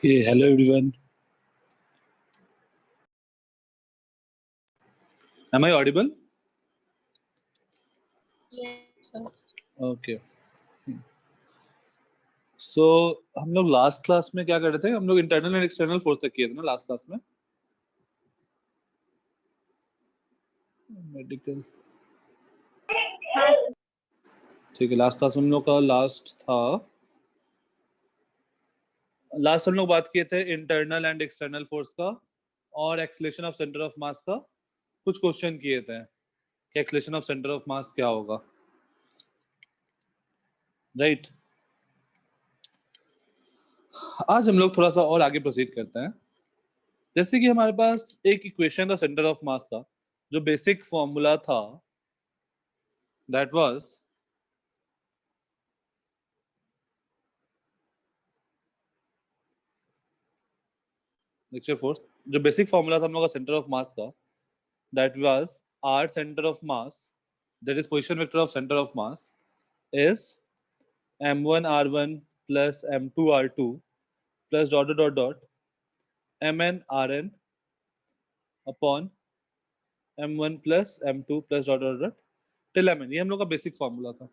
Hey, hello everyone. Am I audible? Yes, sir. Okay. So हम लोग last class में क्या कर रहे थे? हम लोग इंटरनल एंड एक्सटर्नल फोर्स तक किए थे ना लास्ट क्लास में. मेडिकल. ठीक है, लास्ट क्लास हम लोग का लास्ट हम लोग बात किए थे इंटरनल एंड एक्सटर्नल फोर्स का और acceleration of centre of mass का. कुछ क्वेश्चन किए थे कि एक्सेलरेशन ऑफ सेंटर ऑफ मास क्या होगा, राइट? आज हम लोग थोड़ा सा और आगे प्रोसीड करते हैं. जैसे कि हमारे पास एक इक्वेशन था सेंटर ऑफ मास का, जो बेसिक फॉर्मूला था, दैट वाज लेक्चर 4. जो बेसिक फॉर्मूला था हम लोग का सेंटर ऑफ मास का, that was R centre of mass, that is position vector of centre of mass, is m1 r1 plus m2 r2 plus dot dot dot mn rn upon m1 plus m2 plus dot dot dot till mn. ये हम लोग का basic formula था.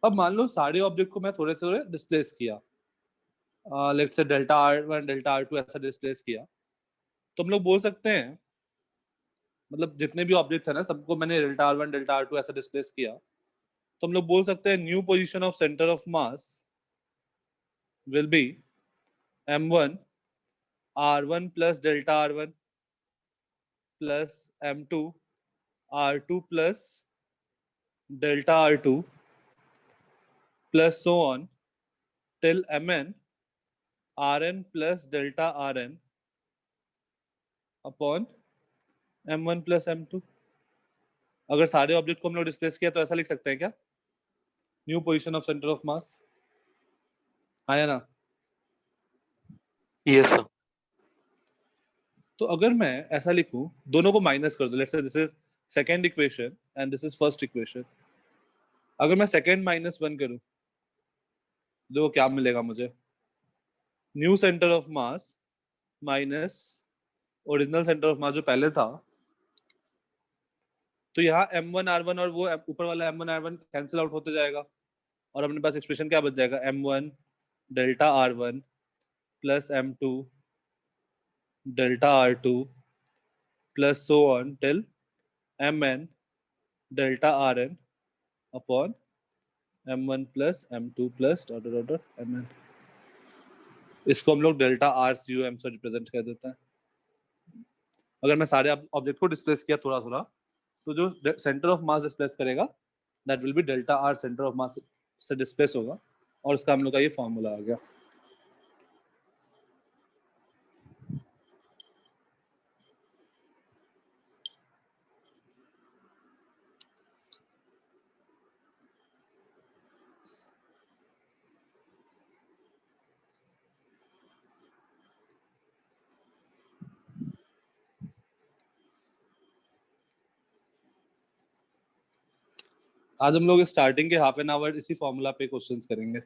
अब मान लो सारे object को मैं थोड़े थोड़े डिस्प्लेस किया, let's say delta r1 delta r2 ऐसा डिस्प्लेस किया, तो हम लोग बोल सकते हैं, मतलब जितने भी ऑब्जेक्ट है ना सबको मैंने डेल्टा r1 डेल्टा r2 ऐसा डिस्प्लेस किया, तो हम लोग बोल सकते हैं new position of centre of mass will be m1 r1 plus delta r1 plus m2 r2 plus delta r2 plus so on till mn rn plus delta rn upon m1 plus m2. अगर सारे object को हम लोग displace किया तो ऐसा लिख सकते हैं क्या? New position of centre of मास. आया ना? Yes sir. तो अगर मैं ऐसा लिखूं, दोनों को माइनस कर दो, let's say this is second equation and this is first equation. अगर मैं सेकंड माइनस वन करूं, देखो क्या मिलेगा मुझे. New centre of mass minus original centre of मास जो पहले था. तो यहाँ m1 r1 और वो ऊपर वाला m1 r1 कैंसिल आउट होते जाएगा, और अपने पास एक्सप्रेशन क्या बच जाएगा, m1 delta r1 plus m2 delta r2 plus so on till mn delta rn upon m1 plus m2 plus dot dot dot mn. इसको हम लोग डेल्टा rcum से रिप्रेजेंट कर देते हैं. अगर मैं सारे ऑब्जेक्ट को डिस्प्लेस किया थोड़ा थोड़ा, तो जो सेंटर ऑफ मास डिस्प्लेस करेगा that will B delta R centre of मास से डिस्प्लेस होगा, और इसका हम लोग का ये फॉर्मूला आ गया. आज हम लोग स्टार्टिंग के हाफ एन आवर इसी फॉर्मूला पे क्वेश्चंस करेंगे.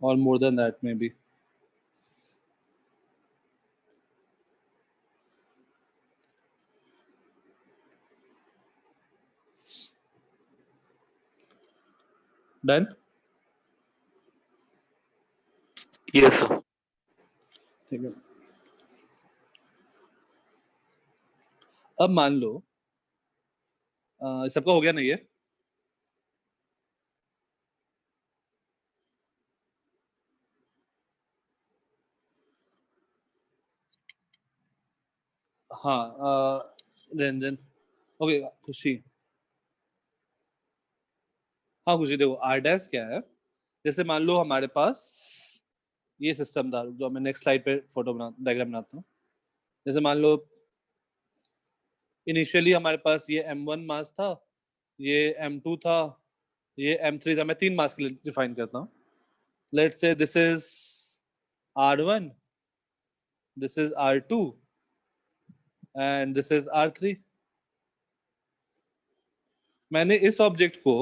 और more than that may be. Done. Yes sir. ठीक है. अब मान लो सबका हो गया ना ये? हाँ, रंजन. ओके, खुशी. हाँ खुशी, देखो आर डैश क्या है. जैसे मान लो हमारे पास ये सिस्टम था, जो मैं नेक्स्ट स्लाइड पे फोटो डायग्राम बनाता हूँ. जैसे मान लो इनिशियली हमारे पास ये m1 मास था, ये m2 था, ये m3 था. मैं 3 मास के लिए डिफाइन करता हूँ. Let's say this is r1, this is r2 and this is r3. मैंने इस ऑब्जेक्ट को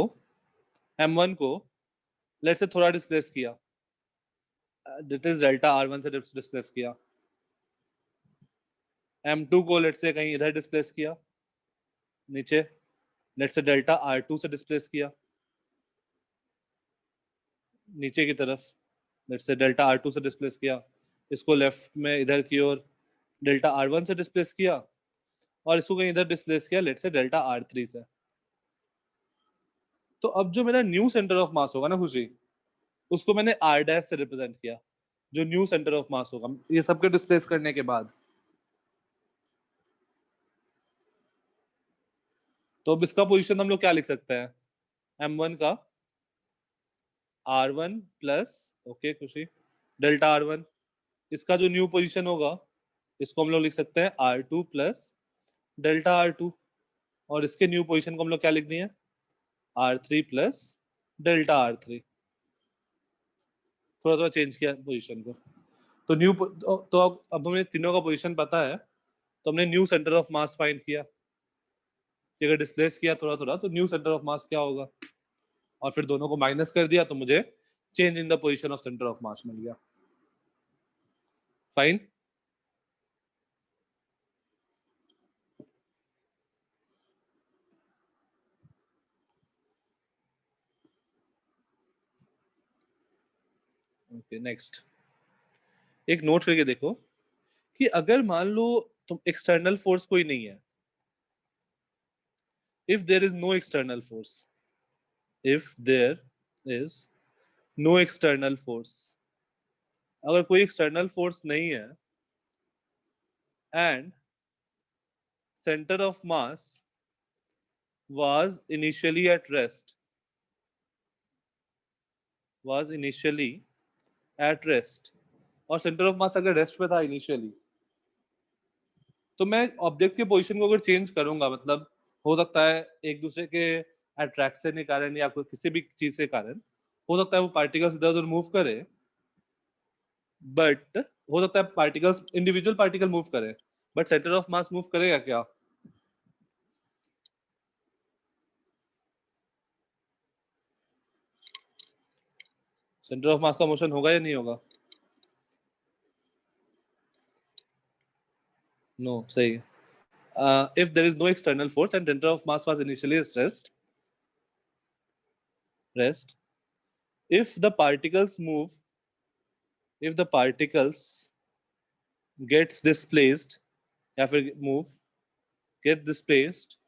m1 को लेट्स से थोड़ा डिस्प्लेस किया, दैट इज डेल्टा r1 से डिस्प्लेस किया, m2 को लेट्स से कहीं इधर डिस्प्लेस किया नीचे, लेट्स से डेल्टा r2 से डिस्प्लेस किया नीचे की तरफ, लेट्स से डेल्टा r2 से डिस्प्लेस किया, इसको लेफ्ट में इधर की ओर डेल्टा r1 से डिस्प्लेस किया, और इसको कहीं इधर डिस्प्लेस किया लेट्स से डेल्टा r3 से। तो अब जो मेरा न्यू सेंटर ऑफ मास होगा ना खुशी, उसको मैंने r डैश से रिप्रेजेंट किया, जो न्यू सेंटर ऑफ मास होगा ये सबके डिस्प्लेस करने के बाद। तो अब इसका पोजीशन हम लोग क्या लिख सकते हैं, m1 का r1 प्लस, ओके खुशी, डेल्टा r1, इसका जो न्यू पोजीशन होगा इसको हम लोग लिख सकते हैं r2 प्लस डेल्टा r2, और इसके न्यू पोजीशन को हम लोग क्या लिख दिए, r3 प्लस डेल्टा r3। थोड़ा थोड़ा चेंज किया पोजीशन को। तो तो अब हमें तीनों का पोजीशन पता है, तो हमने new centre of mass find किया कि अगर डिस्प्लेस किया थोड़ा थोड़ा तो न्यू सेंटर ऑफ मास क्या होगा, और फिर दोनों को माइनस कर दिया तो मुझे change in the position of centre of mass मिल गया। फाइन। ओके नेक्स्ट, एक नोट करके देखो कि अगर मान लो तुम एक्सटर्नल फोर्स कोई नहीं है, if there is no external force, if there is no external force, अगर कोई एक्सटर्नल फोर्स नहीं है and centre of mass was initially at rest, was initially at rest, और सेंटर ऑफ मास अगर rest पे था इनिशियली, तो मैं ऑब्जेक्ट के पोजीशन को अगर चेंज करूंगा, मतलब हो सकता है एक दूसरे के अट्रैक्शन के कारण या कोई किसी भी चीज के कारण हो सकता है वो पार्टिकल्स इधर उधर मूव करे, बट हो सकता है पार्टिकल्स इंडिविजुअल पार्टिकल मूव करे, but centre of mass move करेगा क्या, सेंटर ऑफ मास का मोशन होगा या नहीं होगा, नो सही। if there is no external force and center of mass was initially at rest, if the particles move, if the particles gets displaced या फिर move, get displaced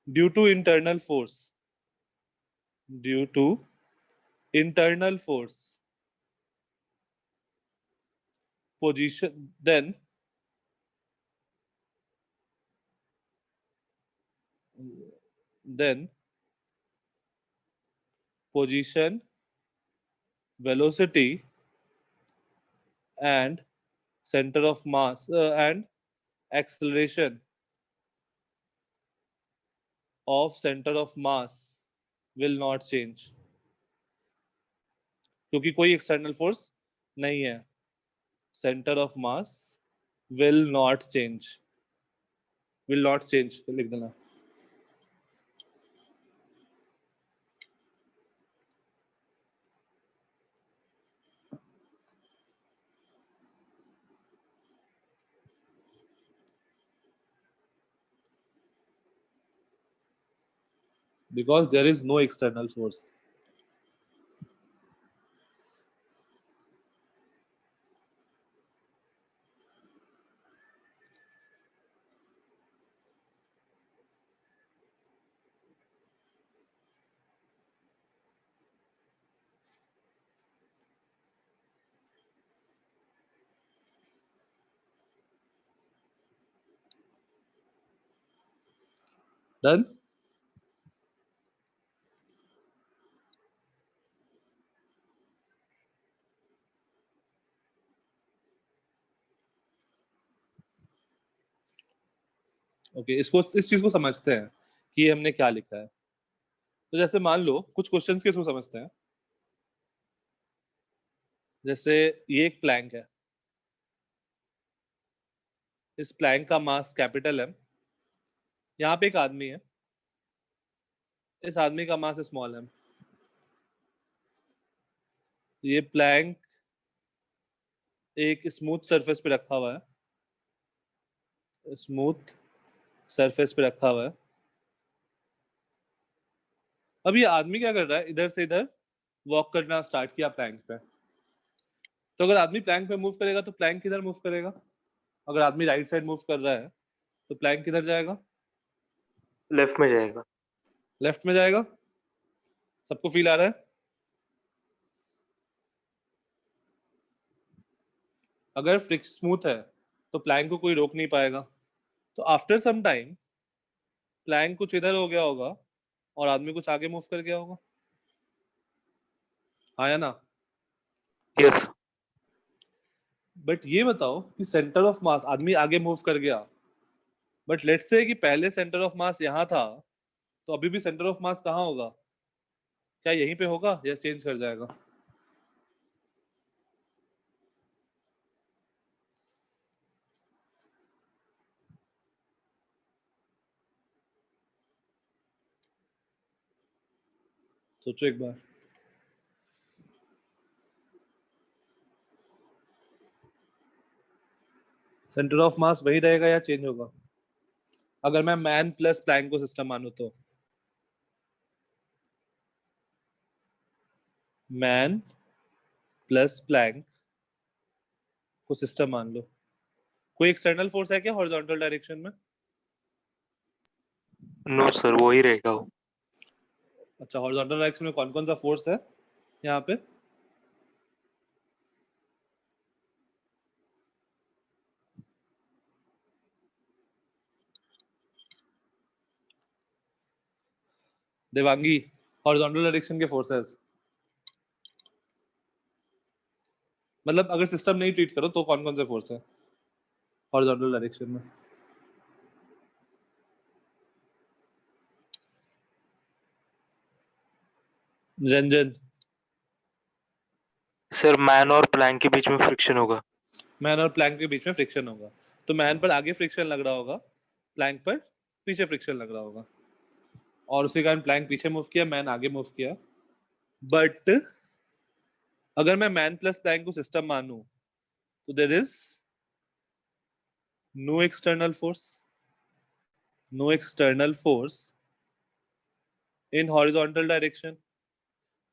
due to internal force, due to internal force, position, then position, velocity and center of mass and acceleration of center of mass will not change, क्योंकि कोई external force नहीं है, centre of mass will not change, will not change लिख देना। because there is no external force. Done? Okay इसको इस चीज को समझते हैं कि हमने क्या लिखा है। तो जैसे मान लो कुछ क्वेश्चंस के थ्रू समझते हैं, जैसे ये एक प्लैंक है, इस प्लैंक का मास कैपिटल M, यहाँ पे एक आदमी है, इस आदमी का मास स्मॉल m, ये प्लैंक एक स्मूथ सरफेस पे रखा हुआ है, स्मूथ सरफेस पे रखा हुआ है। अब ये आदमी क्या कर रहा है, इधर से इधर वॉक करना स्टार्ट किया प्लैंक पे। तो अगर आदमी प्लैंक पे मूव करेगा तो प्लैंक किधर मूव करेगा? अगर आदमी राइट साइड मूव कर रहा है तो प्लैंक किधर जाएगा? लेफ्ट में जाएगा। लेफ्ट में जाएगा। सबको फील आ रहा है? अगर फिक्स स्मूथ है तो प्लैंक को कोई रोक नहीं पाएगा। तो आफ्टर सम टाइम प्लैंक कुछ इधर हो गया होगा और आदमी कुछ आगे मूव कर गया होगा, हाँ या ना? यस। बट ये बताओ कि सेंटर ऑफ मास, आदमी आगे मूव कर गया, बट लेट्स से कि पहले सेंटर ऑफ मास यहाँ था, तो अभी भी सेंटर ऑफ मास कहाँ होगा? क्या यहीं पे होगा या चेंज कर जाएगा? सोचो एक बार। सेंटर ऑफ मास वही रहेगा या चेंज होगा? अगर मैं मैन प्लस प्लैंक को सिस्टम मानू तो मैन प्लस प्लैंक को सिस्टम मान लो, कोई एक्सटर्नल फोर्स है क्या हॉरिजॉन्टल डायरेक्शन में? नो सर, वो ही रहेगा वो। अच्छा, हॉरिजॉन्टल डायरेक्शन में कौन कौन सा फोर्स है यहाँ पे? देवांगी, हॉरिजॉन्टल डायरेक्शन के फोर्सेस, मतलब अगर सिस्टम नहीं ट्रीट करो तो कौन कौन से फोर्स है हॉरिजॉन्टल डायरेक्शन में? रंजन। सर, मैन और प्लैंक के बीच में फ्रिक्शन होगा। मैन और प्लैंक के बीच में फ्रिक्शन होगा, तो मैन पर आगे फ्रिक्शन लग रहा होगा, प्लैंक पर पीछे फ्रिक्शन लग रहा होगा, और उसी कारण प्लैंक पीछे मूव किया, मैन आगे मूव किया। बट अगर मैं मैन प्लस प्लैंक को सिस्टम मानूं तो there is no external force, no external force in horizontal direction.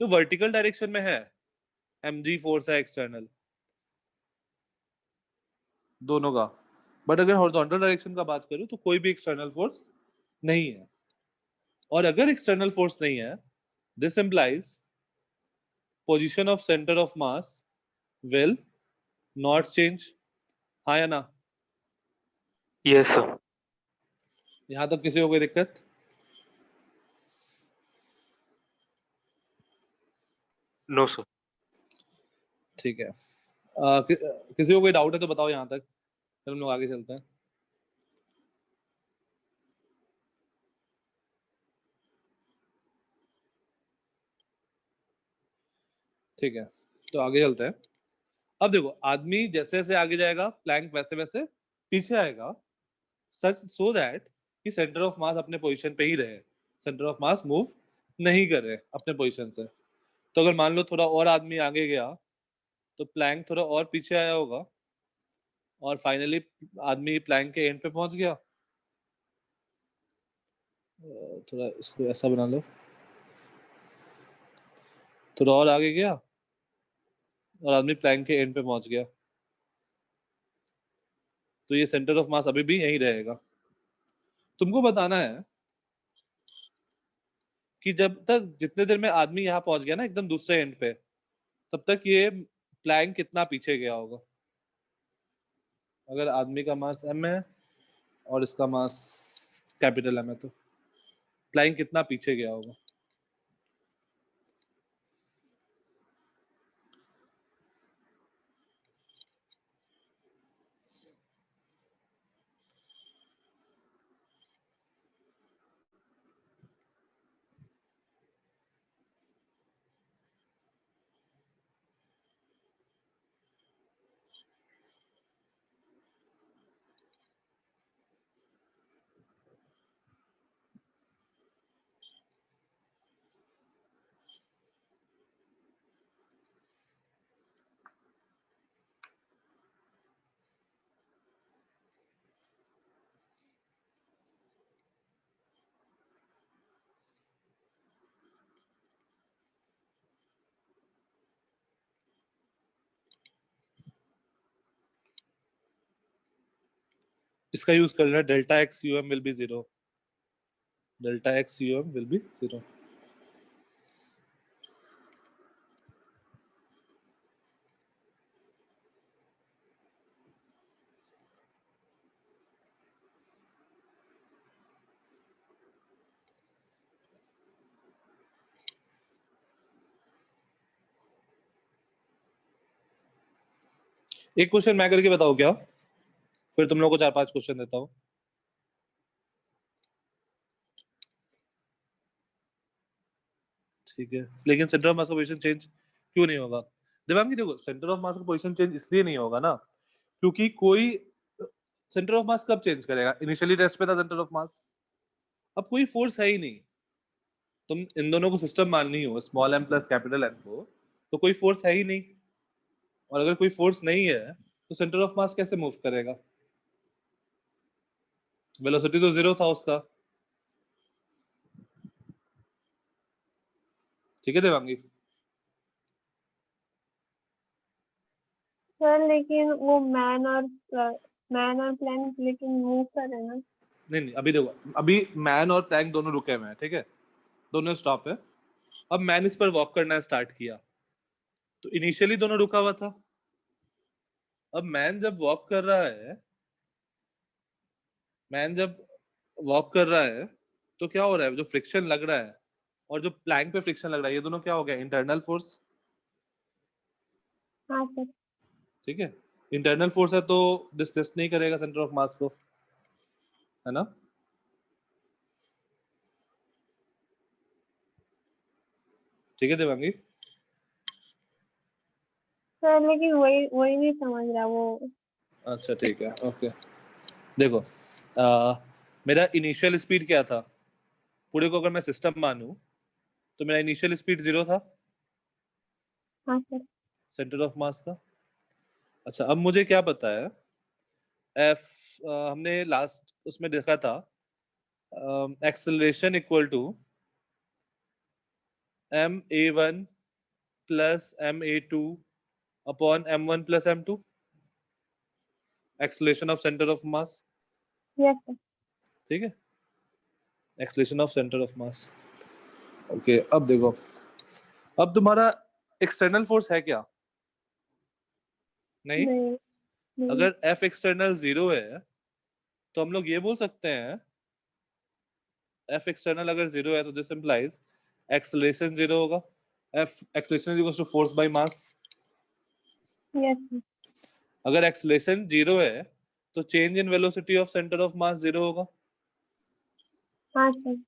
तो वर्टिकल डायरेक्शन में है, mg फोर्स है एक्सटर्नल दोनों का, बट अगर हॉरिजॉन्टल डायरेक्शन का बात करूं तो कोई भी एक्सटर्नल फोर्स नहीं है। और अगर एक्सटर्नल फोर्स नहीं है, this implies position of centre of mass will not change, हाँ या ना? Yes sir. यहां तक किसी को कोई दिक्कत? No sir. ठीक है। किसी को कोई डाउट है तो बताओ यहाँ तक, फिर हम लोग आगे चलते हैं। ठीक है, तो आगे चलते हैं। अब देखो, आदमी जैसे जैसे आगे जाएगा प्लैंक वैसे वैसे पीछे आएगा, सच सो दैट कि सेंटर ऑफ मास अपने पोजीशन पे ही रहे, सेंटर ऑफ मास मूव नहीं करे अपने पोजीशन से। तो अगर मान लो थोड़ा और आदमी आगे गया तो प्लैंक थोड़ा और पीछे आया होगा, और फाइनली आदमी प्लैंक के एंड पे पहुंच गया। थोड़ा इसको ऐसा बना लो, थोड़ा और आगे गया और आदमी प्लैंक के एंड पे पहुंच गया, तो ये सेंटर ऑफ मास अभी भी यहीं रहेगा। तुमको बताना है कि जब तक जितने देर में आदमी यहाँ पहुंच गया ना एकदम दूसरे एंड पे, तब तक ये प्लैंक कितना पीछे गया होगा। अगर आदमी का मास m है और इसका मास कैपिटल M है तो प्लैंक कितना पीछे गया होगा? इसका यूज कर लेना, delta X U M will be 0, delta X U M will be 0। एक क्वेश्चन मैं करके बताऊं क्या, फिर तुम लोग को 4-5 क्वेश्चन देता हूँ। ठीक है, लेकिन सेंटर ऑफ मास का पोजीशन चेंज क्यों नहीं होगा देवांगी? देखो, सेंटर ऑफ मास का पोजीशन चेंज इसलिए नहीं होगा ना क्योंकि कोई सेंटर ऑफ मास कब चेंज करेगा? इनिशियली रेस्ट पे था सेंटर ऑफ मास, अब कोई फोर्स है ही नहीं। तुम इन दोनों को सिस्टम मान रही हो, small M plus capital M को, तो कोई फोर्स है ही नहीं। और अगर कोई फोर्स नहीं है तो सेंटर ऑफ मास कैसे मूव करेगा? वेलोसिटी तो 0 था उसका। ठीक है देवांगी? सर लेकिन वो मैन और प्लैंक लेकिन मूव कर रहे हैं ना। नहीं नहीं, अभी देखो, अभी मैन और प्लैंक दोनों रुके हुए हैं, ठीक है, दोनों स्टॉप है। अब मैन इस पर वॉक करना स्टार्ट किया, तो इनिशियली दोनों रुका हुआ था। अब मैन जब वॉक कर रहा है, मैन जब वॉक कर रहा है तो क्या हो रहा है? जो फ्रिक्शन लग रहा है और जो प्लैंक पे फ्रिक्शन लग रहा है, ये दोनों क्या हो गया? Internal force. हाँ सर। ठीक है, इंटरनल फोर्स है तो डिस्प्लेस नहीं करेगा सेंटर ऑफ मास को, है ना? ठीक है देवांगी? सर लेकिन वही वही नहीं समझ रहा वो। अच्छा ठीक है, ओके। देखो, मेरा इनिशियल स्पीड क्या था? पूरे को अगर मैं सिस्टम मानूं तो मेरा इनिशियल स्पीड 0 था हाँ सर। सेंटर ऑफ मास का। अच्छा, अब मुझे क्या पता है? एफ, हमने लास्ट उसमें देखा था, acceleration equal to ma1 plus ma2 upon m1 plus m2, acceleration of centre of mass. Yes sir. ठीक है, acceleration of centre of mass. Okay, अब देखो, अब तुम्हारा एक्सटर्नल फोर्स है क्या? नहीं। नहीं नहीं। अगर F एक्सटर्नल 0 है तो हम लोग ये बोल सकते हैं, F एक्सटर्नल अगर 0 है तो दिस इंप्लाइज एक्सेलरेशन 0 होगा। F acceleration equals to force by mass. Yes sir. अगर एक्सेलरेशन 0 है तो change in velocity of centre of mass 0 होगा। हाँ सर।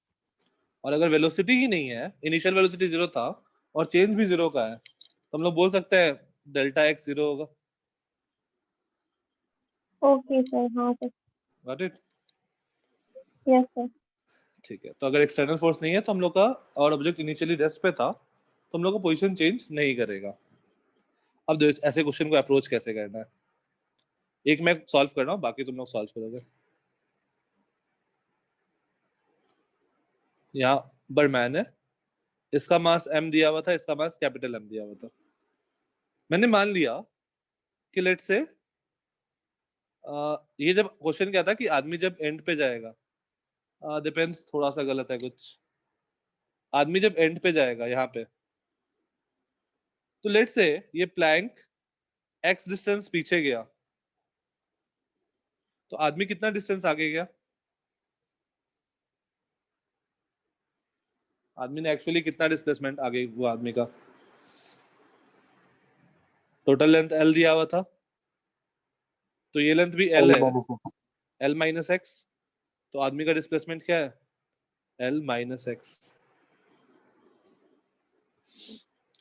और अगर वेलोसिटी ही नहीं है, इनिशियल वेलोसिटी 0 था और चेंज भी 0 का है, तो हम लोग बोल सकते हैं डेल्टा एक्स 0 होगा। Okay sir. हाँ sir. Got it? Yes sir. ठीक है, तो अगर एक्सटर्नल फोर्स नहीं है तो हम लोग का, और ऑब्जेक्ट इनिशियली रेस्ट पे था, तो हम लोग का पोजीशन चेंज नहीं करेगा। अब देखो ऐसे क्वेश्चन को अप्रोच कैसे करना है। एक मैं सॉल्व कर रहा हूँ, बाकी तुम लोग सॉल्व करोगे। यहाँ बर्मैन है, इसका मास m दिया हुआ था, इसका मास कैपिटल M दिया हुआ था। मैंने मान लिया कि लेट से, ये जब क्वेश्चन क्या था कि आदमी जब एंड पे जाएगा, डिपेंड्स, थोड़ा सा गलत है कुछ। आदमी जब एंड पे जाएगा यहाँ पे, तो लेट से ये प्लैंक x डिस्टेंस पीछे गया, तो आदमी कितना डिस्टेंस आगे गया? आदमी ने एक्चुअली कितना डिस्प्लेसमेंट आगे हुआ आदमी का? टोटल लेंथ l दिया हुआ था, तो ये लेंथ भी l है, l माइनस एक्स। तो आदमी का डिस्प्लेसमेंट क्या है? l minus x.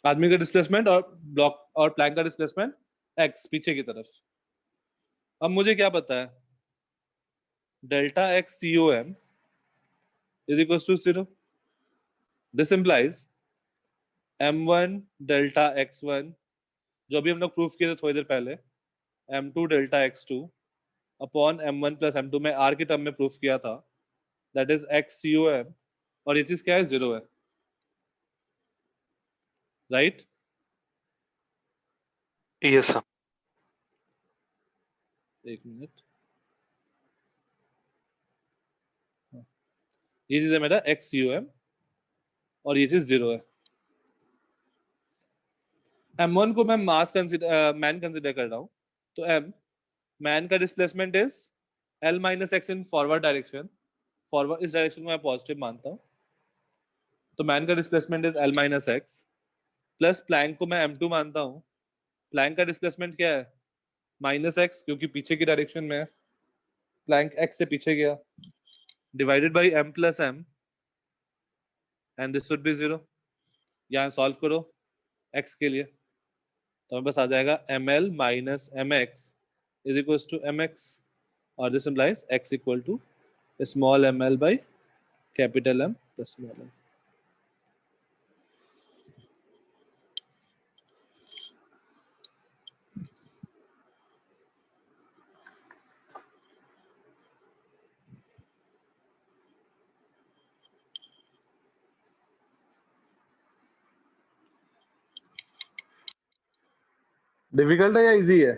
आदमी का डिस्प्लेसमेंट और ब्लॉक और प्लैंक का डिस्प्लेसमेंट x पीछे की तरफ। अब मुझे क्या पता है? Delta X COM is equal to 0। This implies m1 delta x1, जो भी हम लोग प्रूफ किए थे थोड़ी देर पहले, m2 delta x2 upon m1 plus m2 में r की टर्म में प्रूफ किया था, दैट इज x COM, और ये चीज क्या है? 0 है, राइट? Yes sir. एक मिनट, ये चीज है मेरा एक्स यू एम और ये चीज 0 है। m1 को मैं मैन कंसिडर कर रहा हूँ, तो m मैन का displacement is l minus X in forward direction. Forward इस डायरेक्शन को मैं पॉजिटिव मानता हूँ, तो मैन का displacement is l minus X plus plank को मैं m2 मानता हूँ। प्लैंक का डिस्प्लेसमेंट क्या है? माइनस एक्स, क्योंकि पीछे की डायरेक्शन में है, प्लैंक x से पीछे गया, divided by m plus m and this would be 0। यहाँ सॉल्व करो x के लिए, तो हमें बस आ जाएगा ml minus mx is equal to mx, और this implies x equal to small ml by capital M plus small m। Difficult है या इजी है?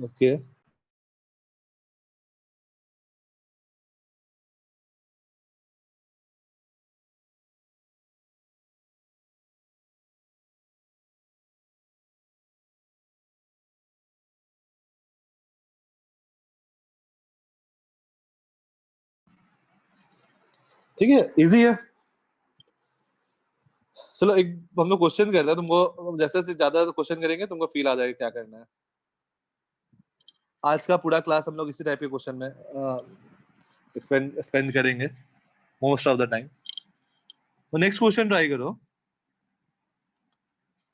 ओके, ठीक है, इजी है। चलो एक हम लोग क्वेश्चन करते हैं, तुमको जैसे जैसे ज्यादा क्वेश्चन करेंगे तुमको फील आ जाएगा क्या करना है। आज का पूरा क्लास हम लोग इसी टाइप के क्वेश्चन में स्पेंड करेंगे मोस्ट ऑफ द टाइम। तो नेक्स्ट क्वेश्चन ट्राई करो।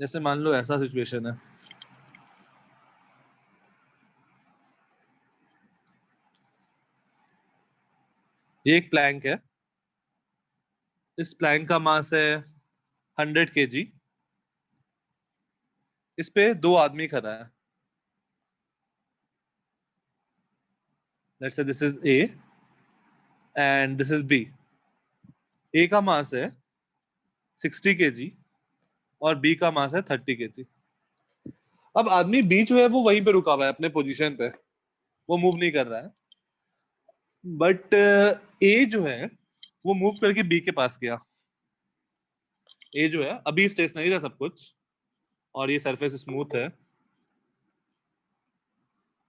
जैसे मान लो ऐसा सिचुएशन है, ये एक प्लैंक है, इस प्लैंक का मास है 100 kg, इस पे दो आदमी खड़ा है। Let's say this is A and this is B. A का मास है 60 kg और बी का मास है 30 kg। अब आदमी बी जो है वो वहीं पे रुका हुआ है अपने पोजीशन पे, वो मूव नहीं कर रहा है, बट ए जो है वो मूव करके बी के पास गया। ए जो है अभी स्टेशनरी था सब कुछ, और ये सरफेस स्मूथ है,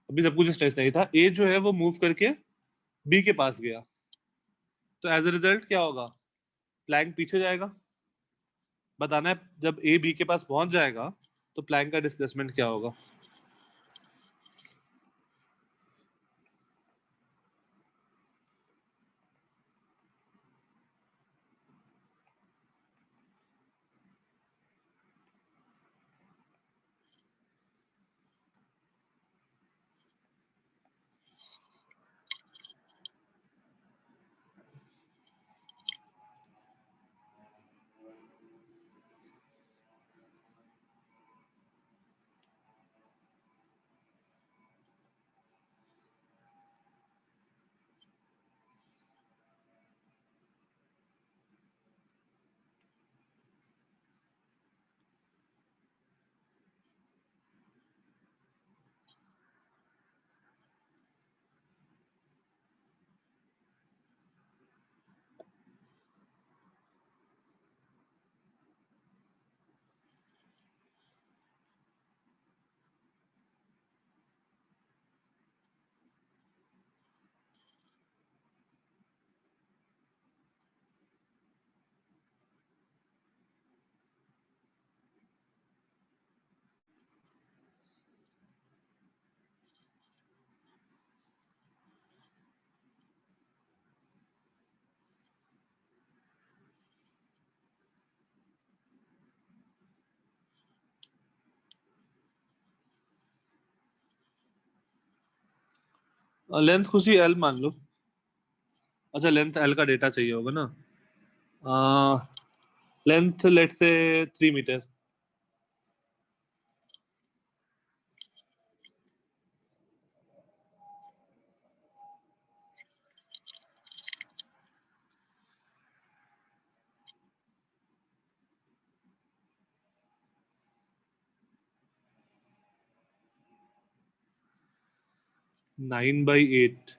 अभी सब कुछ स्टेशनरी था। ए जो है वो मूव करके बी के पास गया, तो एज अ रिजल्ट क्या होगा? प्लैंक पीछे जाएगा। बताना है जब ए बी के पास पहुंच जाएगा तो प्लैंक का डिस्प्लेसमेंट क्या होगा। लेंथ खुशी एल मान लो। अच्छा, लेंथ एल का डेटा चाहिए होगा ना। लेंथ लेट से 3 मीटर। 9/8।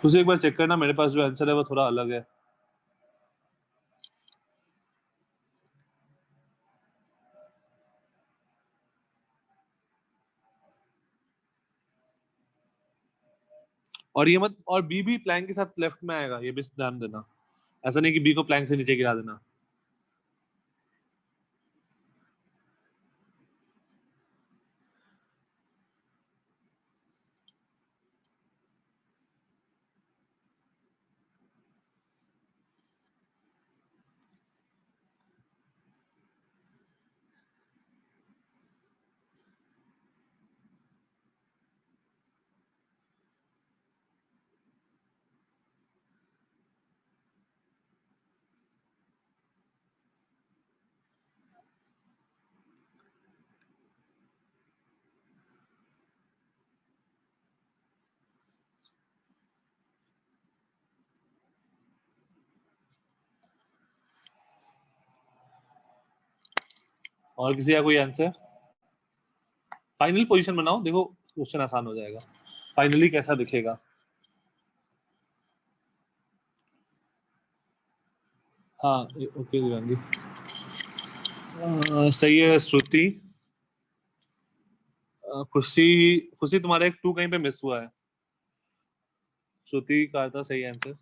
तुझे एक बार चेक करना, मेरे पास जो आंसर है वो थोड़ा अलग है। और ये मत, और बी भी प्लैंक के साथ लेफ्ट में आएगा, ये भी ध्यान देना। ऐसा नहीं कि बी को प्लैंक से नीचे गिरा देना। और किसी का कोई आंसर? फाइनल पोजीशन बनाओ, देखो क्वेश्चन आसान हो जाएगा। फाइनली कैसा दिखेगा? हाँ ओके दिव्यांगी। सही है श्रुति। खुशी, खुशी तुम्हारा एक 2 कहीं पे मिस हुआ है। श्रुति का था सही आंसर।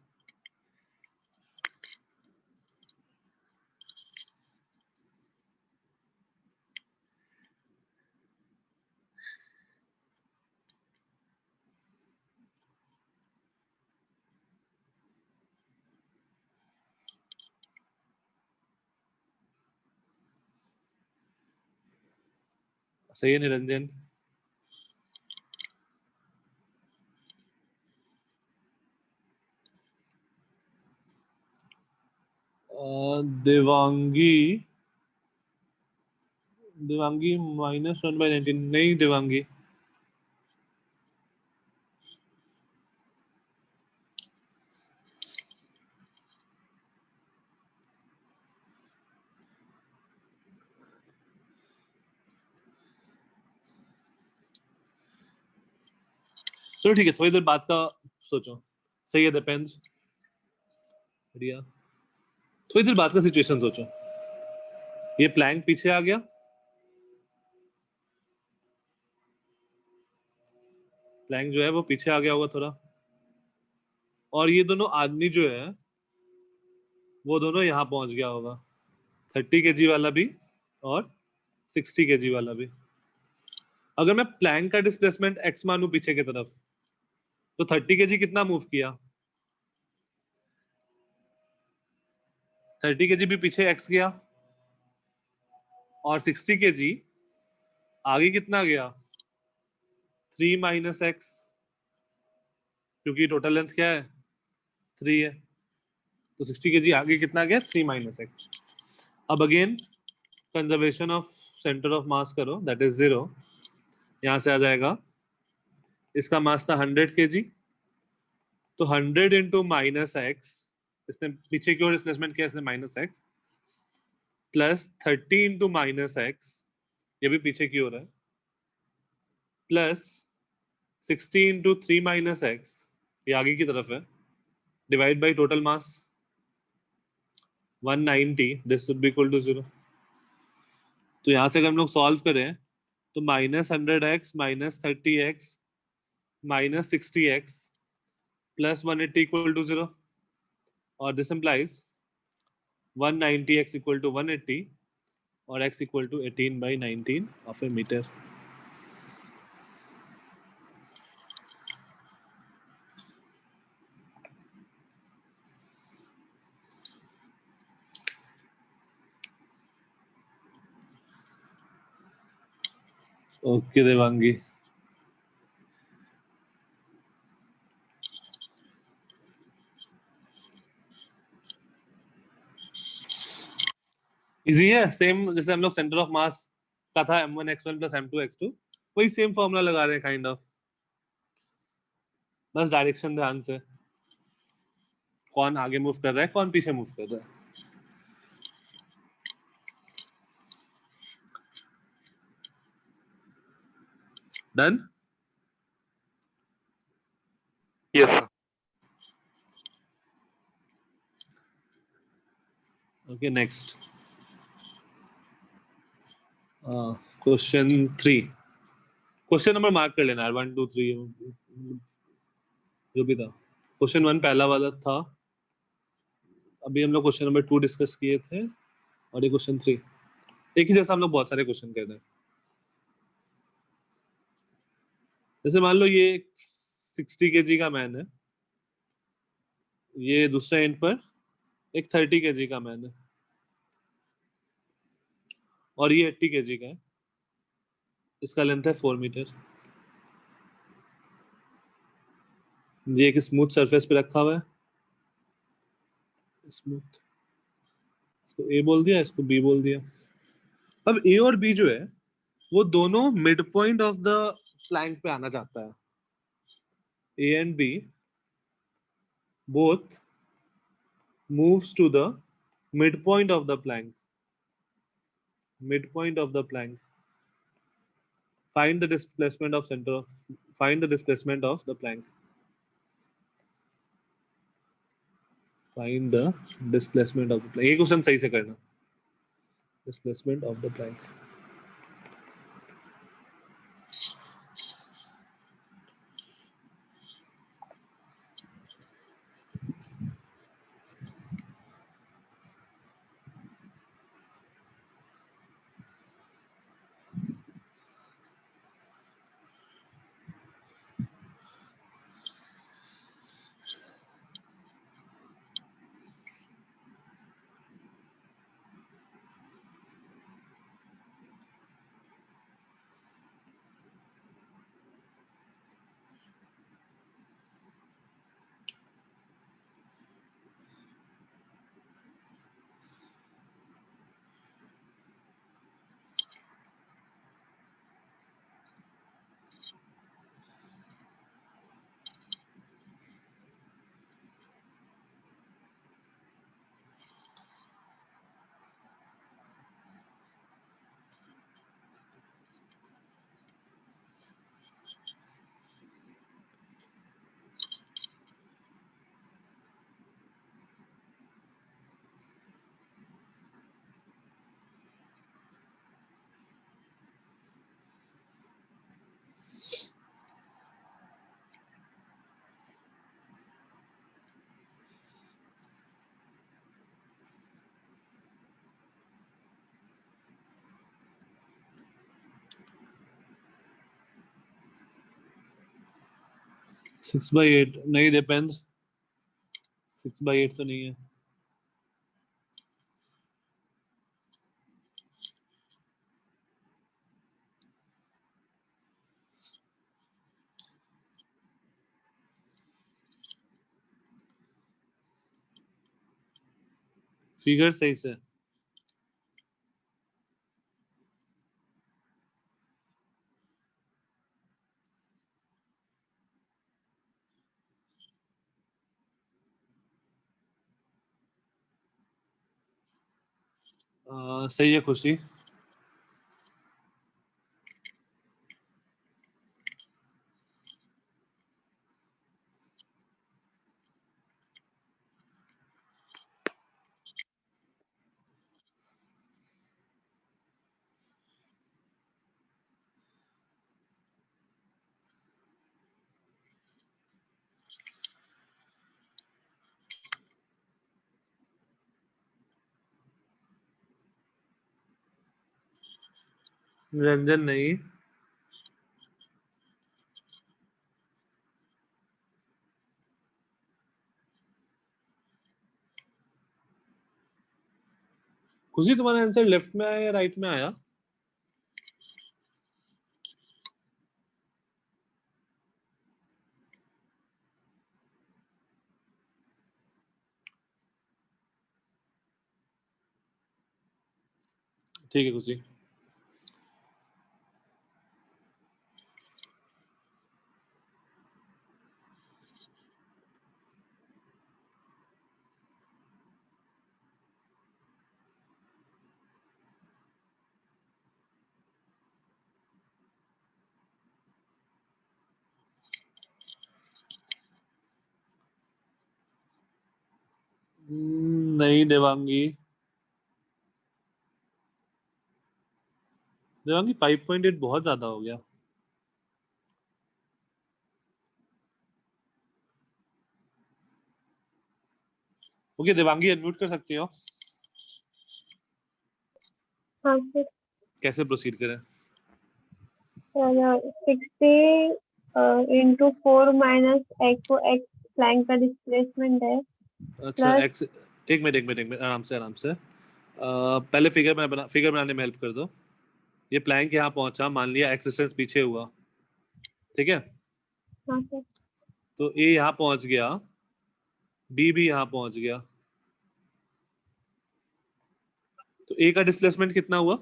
सही है निरंजन। देवांगी, देवांगी -1/19 नहीं देवांगी। चलो ठीक है, थोड़ी देर बाद का सोचो। सही है दीपेंद्र, बढ़िया। थोड़ी देर बाद का सिचुएशन सोचो। ये प्लैंक पीछे आ गया, प्लैंक जो है वो पीछे आ गया होगा थोड़ा, और ये दोनों आदमी जो है वो दोनों यहाँ पहुंच गया होगा। 30 kg वाला भी और 60 kg वाला भी। अगर मैं प्लैंक का डिस्प्लेसमेंट x मानू पीछे की तरफ, तो 30 kg कितना मूव किया? 30 kg भी पीछे x गया, और 60 kg आगे कितना गया? 3 - x, क्योंकि टोटल लेंथ क्या है? 3 है। तो 60 kg आगे कितना गया? 3 - x। अब again conservation of centre of मास करो, दैट इज 0। यहां से आ जाएगा, इसका मास था 100 kg, तो 100 इंटू -x, इसने पीछे की ओर डिस्प्लेसमेंट किया, इसने -x, प्लस 30 इंटू -x, ये भी पीछे की ओर है, प्लस 60 इंटू 3 - x, ये आगे की तरफ है, divide by total mass 190, this would be equal to 0। तो यहां से अगर हम लोग सॉल्व करें तो -100x -30x -60x plus 180 equal to 0, और this implies 190x equal to 180 और x equal to 18/19 of a metre. Okay Devangi. Easy है, सेम जैसे हम लोग सेंटर ऑफ मास का था m1x1 प्लस m2x2, वही सेम फॉर्मूला लगा रहे हैं काइंड ऑफ। बस डायरेक्शन ध्यान से, कौन आगे मूव कर रहा है कौन पीछे मूव कर रहा है। Done. Yes, sir. Okay, next. Question 3. Question number mark कर लेना यार, 1 2 3 जो भी था. क्वेश्चन 1 पहला वाला था. अभी हम लोग क्वेश्चन नंबर 2 डिस्कस किए थे और ये क्वेश्चन 3. एक ही जैसा हम लोग बहुत सारे क्वेश्चन कर रहे हैं. जैसे मान लो ये 60 kg का मैन है, ये दूसरे एंड पर एक 30 kg का मैन है और ये 80 kg का है. इसका लेंथ है 4 मीटर. ये एक स्मूथ सरफेस पे रखा हुआ है. स्मूथ, इसको ए बोल दिया, इसको बी बोल दिया. अब ए और बी जो है वो दोनों mid point of the plank पे आना चाहता है. A and B both moves to the midpoint of the plank. Midpoint of the plank. Find the displacement of center of. Find the displacement of the plank. Find the displacement of the plank. ये question सही से करना. Displacement of the plank. Six by eight नहीं, depends. 6/8 तो नहीं है. Figure सही से. सही है खुशी. निरंजन नहीं. खुशी तुम्हारा आंसर लेफ्ट में आया या राइट में आया? ठीक है खुशी. नहीं देवांगी, 5.8 बहुत ज्यादा हो गया। ओके देवांगी, अनम्यूट कर सकती हो। हाँ सर। कैसे प्रोसीड करें? 60 इंटू 4 माइनस एक्स, वो एक्स प्लैंक का डिस्प्लेसमेंट है। अच्छा प्लस एक्स, एक मिनट आराम से पहले फिगर बनाने में हेल्प कर दो। ये प्लैंक यहाँ पहुंचा, मान लिया एक्स डिस्टेंस पीछे हुआ, ठीक है? हाँ सर। तो ए यहाँ पहुंच गया, बी भी यहाँ पहुंच गया, तो ए का डिस्प्लेसमेंट कितना हुआ?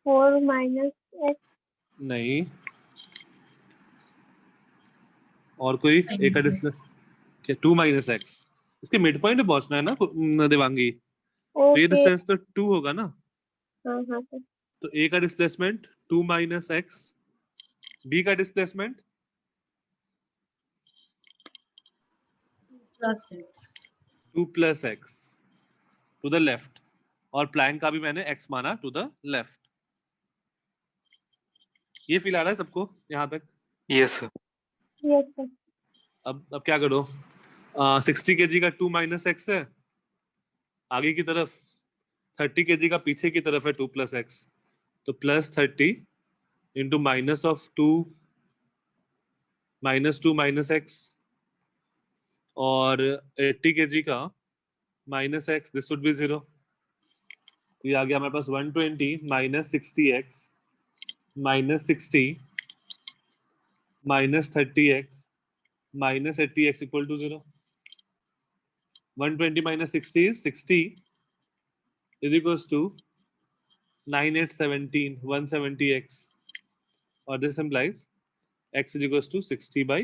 4 माइनस एक्स। नहीं, और कोई? ए का डिस्प्लेस क्या? 2 माइनस एक्स। इसके मिड पॉइंट पे पहुंचना है ना देवांगी, तो ये ओके। डिस्टेंस तो 2 होगा ना। हाँ हाँ सर। तो ए का डिस्प्लेसमेंट 2 माइनस एक्स, बी का displacement plus X, 2 plus X to the left, और प्लैंक का भी मैंने एक्स माना टू द लेफ्ट। ये फील आ रहा है सबको यहाँ तक? Yes, sir. Yes sir. अब क्या करो, 60 kg का 2 माइनस एक्स है आगे की तरफ, 30 kg का पीछे की तरफ है 2 प्लस एक्स, तो plus 30 into minus of 2 minus X, और 80 kg का minus X, this would be 0। तो ये आ गया हमारे पास 120 minus 60x minus 60 minus 30x minus 80x equal to 0। 120 minus 60 is 60 is equals to 9817 170x, और this implies x is equals to 60 by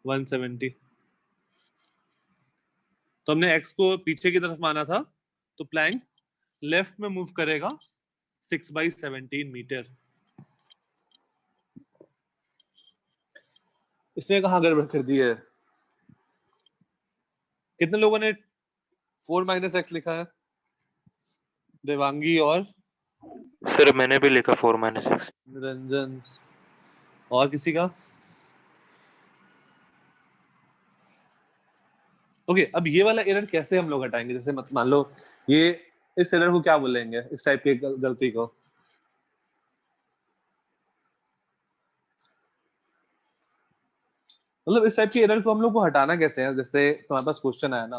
170। तो हमने x को पीछे की तरफ माना था, तो प्लैंक लेफ्ट में मूव करेगा 6 by 17 मीटर। इसने कहाँ गड़बड़ कर दी है? कितने लोगों ने 4 माइनस एक्स लिखा है? देवांगी और Sir, मैंने भी लिखा 4 minus x. निरंजन, और किसी का? ओके अब ये वाला एरर कैसे हम लोग हटाएंगे? जैसे मत मान लो ये, इस एरर को क्या बोलेंगे, इस टाइप की गलती को? मतलब इस टाइप की एरर को हम लोग को हटाना कैसे है? जैसे तुम्हारे पास क्वेश्चन आया ना,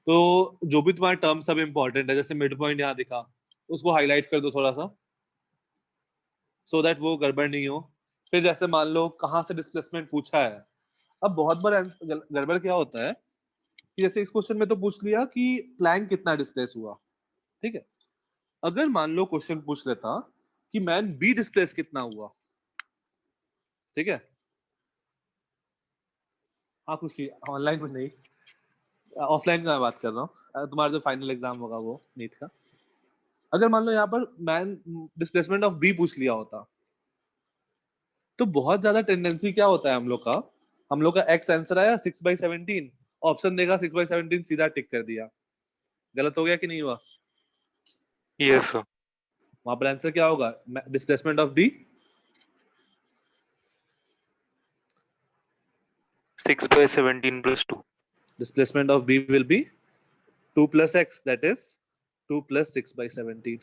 तो जो भी तुम्हारा टर्म सब इंपॉर्टेंट है, जैसे मिड पॉइंट यहाँ दिखा, उसको हाईलाइट कर दो थोड़ा सा, सो दैट वो गड़बड़ नहीं हो। फिर जैसे मान लो कहाँ से डिस्प्लेसमेंट पूछा है, अब बहुत बार गड़बड़ क्या होता है कि जैसे इस क्वेश्चन में तो पूछ लिया कि प्लैंक कितना डिस्प्लेस हुआ, ठीक है? अगर मान लो क्वेश्चन पूछ लेता कि मैन बी डिस्प्लेस कितना हुआ, ठीक है? हाँ कुछ ऑनलाइन में नहीं, ऑफलाइन का मैं बात कर रहा हूँ, तुम्हारा जो फाइनल एग्जाम होगा वो नीट का। अगर मान लो यहाँ पर मैन डिस्प्लेसमेंट ऑफ बी पूछ लिया होता, तो बहुत ज्यादा टेंडेंसी क्या होता है हम लोग का एक्स आंसर आया 6/17, ऑप्शन देगा 6/17, सीधा टिक कर दिया। गलत हो गया कि नहीं हुआ? Yes, sir. वहां पर आंसर क्या होगा? Displacement of B 6/17 plus 2. displacement of b will be 2 plus x, that is 2 plus 6/17।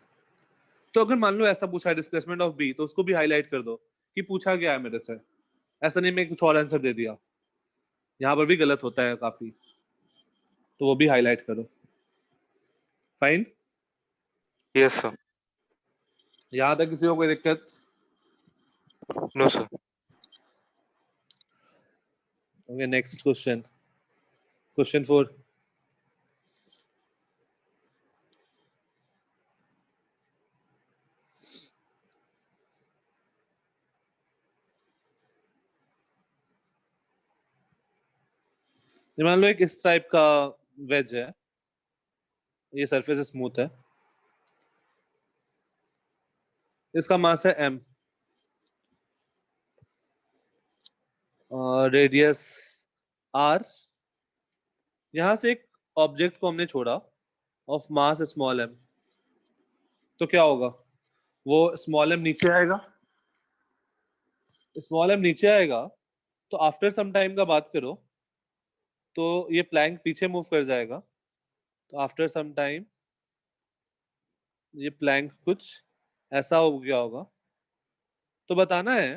तो अगर मान लो ऐसा पूछा है डिस्प्लेसमेंट ऑफ बी, तो उसको भी हाईलाइट कर दो कि पूछा गया है मेरे से, ऐसा नहीं मैं कुछ और आंसर दे दिया। यहाँ पर भी गलत होता है काफी, तो वो भी हाईलाइट करो। फाइन? Yes, sir. यहाँ तक किसी को कोई दिक्कत? No, sir. Okay next question, question 4। मान लो एक इस टाइप का वेज है, ये सरफेस स्मूथ है, इसका मास है m, रेडियस r, यहाँ से एक ऑब्जेक्ट को हमने छोड़ा ऑफ मास स्मॉल m, तो क्या होगा, वो स्मॉल m नीचे आएगा, स्मॉल m नीचे आएगा तो आफ्टर सम टाइम का बात करो तो ये प्लैंक पीछे मूव कर जाएगा, तो आफ्टर सम टाइम ये प्लैंक कुछ ऐसा हो गया होगा। तो बताना है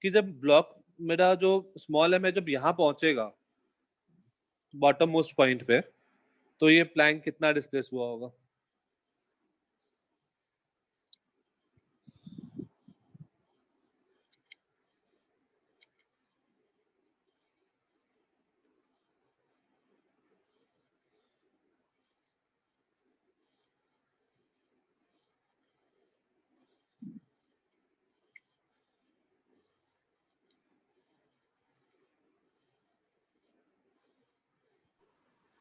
कि जब ब्लॉक मेरा जो स्मॉल m है जब यहाँ पहुंचेगा बॉटम मोस्ट पॉइंट पे, तो ये प्लैंक कितना डिस्प्लेस हुआ होगा।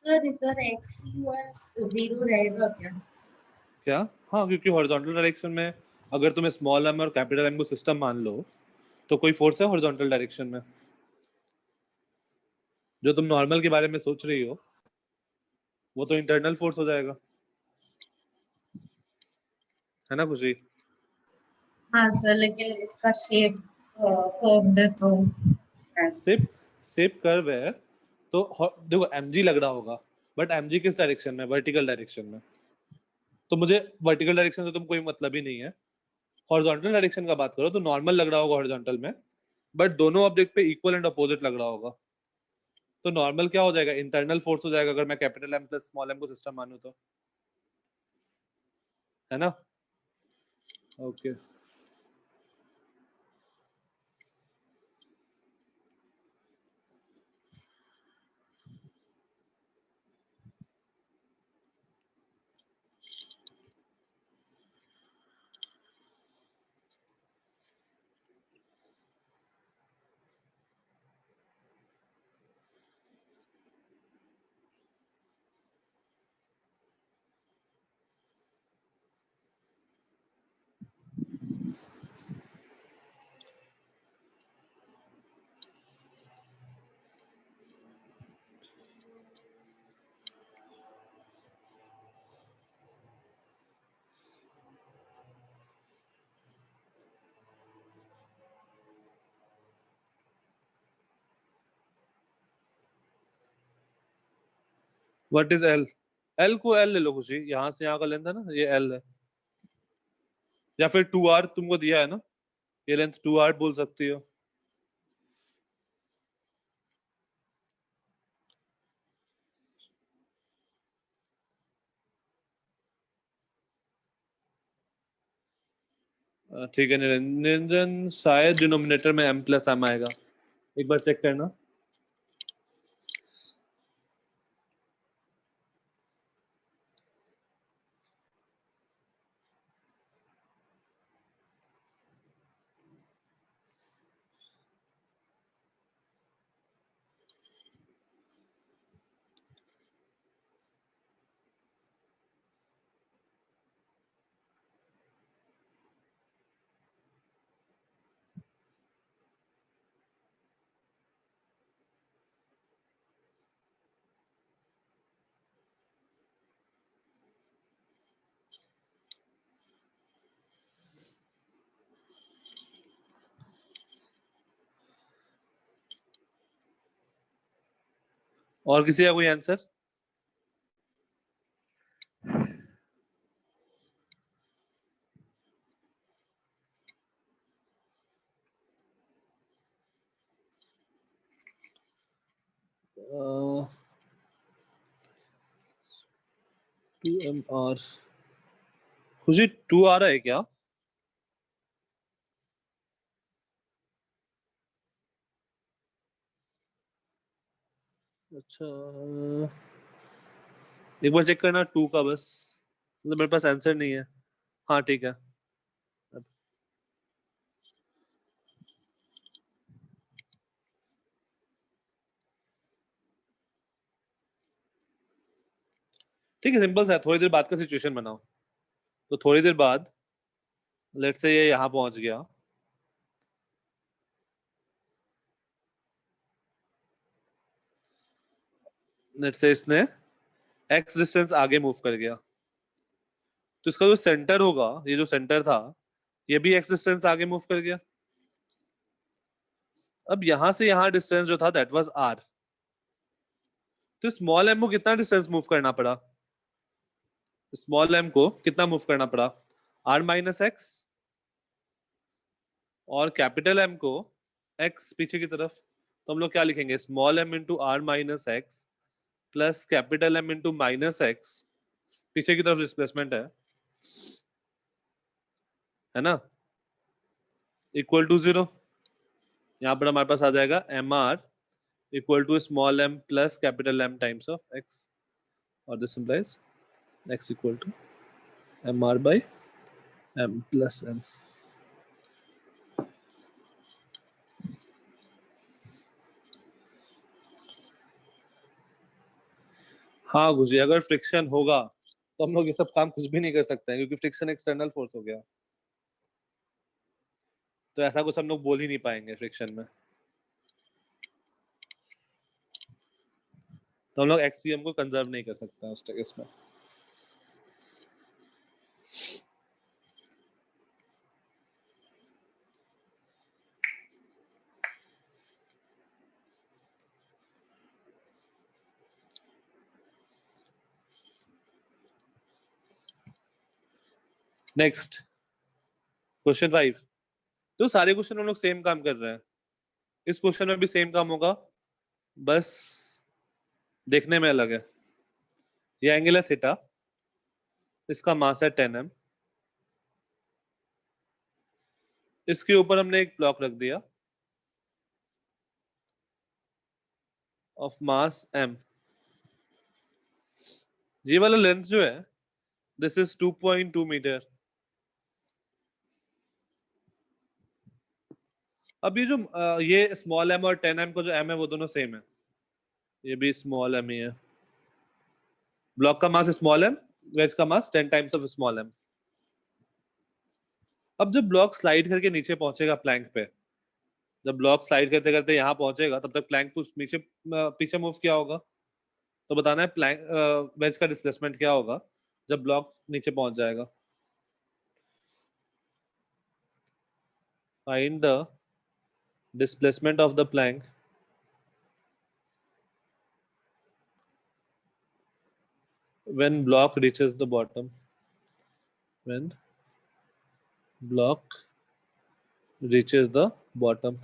सर इधर x जीरो रहेगा क्या? क्या? हाँ, क्योंकि हॉरिजॉन्टल डायरेक्शन में अगर तुम्हें स्मॉल m और कैपिटल M को सिस्टम मान लो तो कोई फोर्स है हॉरिजॉन्टल डायरेक्शन में। जो तुम नॉर्मल के बारे में सोच रही हो वो तो इंटरनल फोर्स हो जाएगा, है ना खुशी? हाँ सर, लेकिन इसका शेप कर्व्ड है तो शेप शेप कर्व है तो देखो mg लग रहा होगा, बट mg किस डायरेक्शन में, वर्टिकल डायरेक्शन में, तो मुझे वर्टिकल डायरेक्शन से तुम कोई मतलब ही नहीं है। हॉरिजॉन्टल डायरेक्शन का बात करो तो नॉर्मल लग रहा होगा हॉरिजॉन्टल में, बट दोनों ऑब्जेक्ट पे इक्वल एंड अपोजिट लग रहा होगा, तो नॉर्मल क्या हो जाएगा, इंटरनल फोर्स हो जाएगा अगर मैं capital M plus small m को सिस्टम मानूं तो, है ना? Okay what is L? L को L ले लो खुशी, यहाँ से यहाँ का लेंथ है ना, ये L है, या फिर 2r तुमको दिया है ना, ये लेंथ 2r बोल सकती हो। ठीक है निरंजन, शायद डिनोमिनेटर में m प्लस m आएगा, एक बार चेक करना। और किसी का कोई आंसर? टू एम आर, खुशी 2 आ रहा है क्या? अच्छा, एक बार चेक करना 2 का बस, मतलब मेरे पास आंसर नहीं है। हाँ ठीक है, ठीक है, सिंपल सा है, थोड़ी देर बाद का सिचुएशन बनाओ। तो थोड़ी देर बाद लेट्स से ये यहाँ पहुंच गया, लेट्स से इसने x डिस्टेंस आगे मूव कर गया, तो इसका जो सेंटर होगा, ये जो सेंटर था, ये भी x डिस्टेंस आगे मूव कर गया। अब यहां से यहां डिस्टेंस जो था दैट वाज r, तो स्मॉल m को कितना डिस्टेंस मूव करना पड़ा? स्मॉल m को कितना मूव करना पड़ा? r माइनस एक्स, और कैपिटल M को x पीछे की तरफ। तो हम लोग क्या लिखेंगे? Small m into R minus X plus capital M into minus X, पीछे की तरफ डिस्प्लेसमेंट है ना, इक्वल टू 0। यहाँ पर हमारे पास आ जाएगा M R equal to small m plus capital M times of x, और this implies x equal to M R by m plus m। हाँ गुजी, अगर फ्रिक्शन होगा तो हम लोग ये सब काम कुछ भी नहीं कर सकते हैं, क्योंकि फ्रिक्शन एक्सटर्नल फोर्स हो गया, तो ऐसा कुछ हम लोग बोल ही नहीं पाएंगे फ्रिक्शन में। तो हम लोग एक्सियम को कंजर्व नहीं कर सकते उस केस में। Next question 5। तो सारे क्वेश्चन हम लोग सेम काम कर रहे हैं, इस क्वेश्चन में भी सेम काम होगा, बस देखने में अलग है। ये एंगल है थीटा, इसका मास है 10m, इसके ऊपर हमने एक ब्लॉक रख दिया ऑफ मास m। ये वाला लेंथ जो है दिस इज 2.2 मीटर। अब ये जो ये स्मॉल m और 10m को जो m है वो दोनों सेम है, ये भी स्मॉल m ही है। ब्लॉक का मास स्मॉल m, वेज का मास 10 टाइम्स ऑफ स्मॉल m। अब जब ब्लॉक स्लाइड करके नीचे पहुंचेगा प्लैंक पे, जब ब्लॉक स्लाइड करते करते यहाँ पहुंचेगा, तब तक प्लैंक पीछे पीछे मूव किया होगा। तो बताना है प्लैंक वेज का डिस्प्लेसमेंट क्या होगा जब ब्लॉक नीचे पहुंच जाएगा। Find the displacement of the Planck when block reaches the bottom, when block reaches the bottom।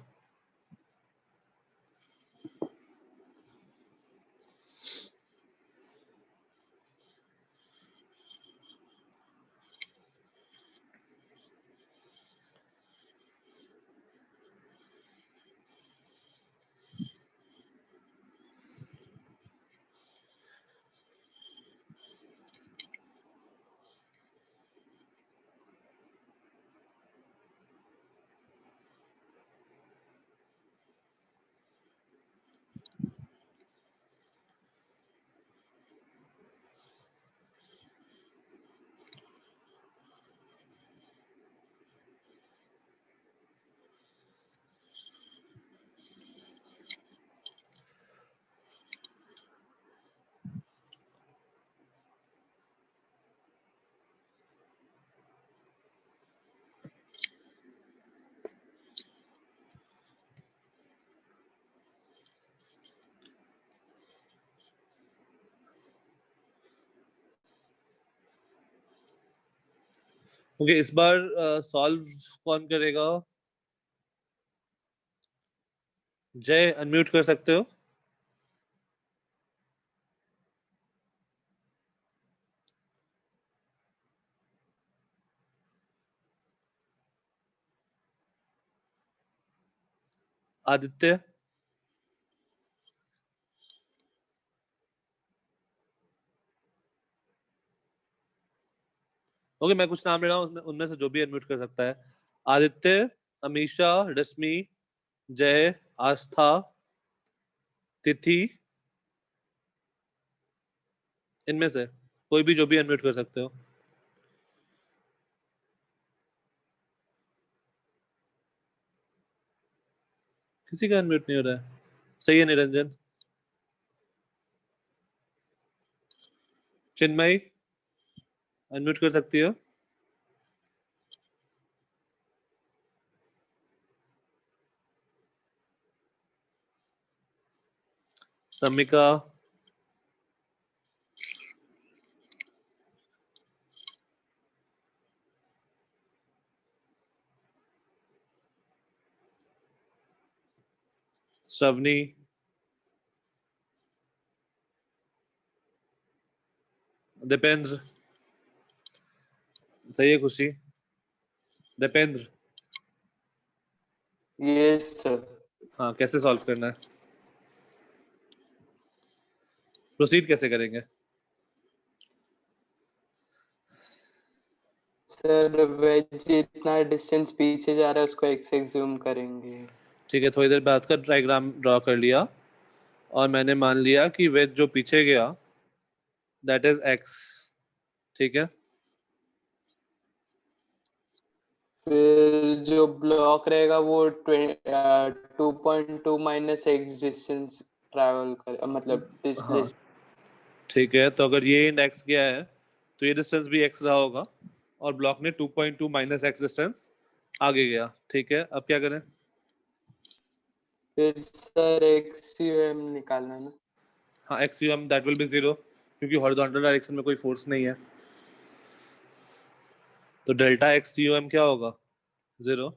Okay, इस बार सॉल्व कौन करेगा? जय, अनम्यूट कर सकते हो? आदित्य? ओके, मैं कुछ नाम ले रहा हूँ, उनमें से जो भी अनम्यूट कर सकता है। आदित्य, अमीशा, रश्मि, जय, आस्था, तिथि, इनमें से कोई भी जो भी अनम्यूट कर सकते हो। किसी का अनम्यूट नहीं हो रहा है। सही है निरंजन। चिन्मयी अनम्यूट कर सकती हो? समिका, श्रवणी, दीपेंद्र, सही है खुशी? Deependra, yes sir. हाँ कैसे सॉल्व करना है? प्रोसीड कैसे करेंगे? सर वेज जितना डिस्टेंस पीछे जा रहा है उसको एक्स एक्स जूम करेंगे। ठीक है, थोड़ी देर बाद का डायग्राम ड्रॉ कर लिया और मैंने मान लिया कि वेज जो पीछे गया दैट इज एक्स। ठीक है, फिर जो ब्लॉक रहेगा वो 2.2 माइनस एक्स डिस्टेंस ट्रैवल कर मतलब हाँ डिस्प्लेस। ठीक है, तो अगर ये इंडेक्स गया है तो ये डिस्टेंस भी x रहा होगा और ब्लॉक ने 2.2 माइनस एक्स डिस्टेंस आगे गया। ठीक है, अब क्या करें? फिर सर एक्स निकालना ना। हाँ X U M that will be 0 क्योंकि हॉरिजॉन्टल डायरेक्शन में कोई फोर्स नहीं है, तो डेल्टा एक्स यू एम क्या होगा? 0।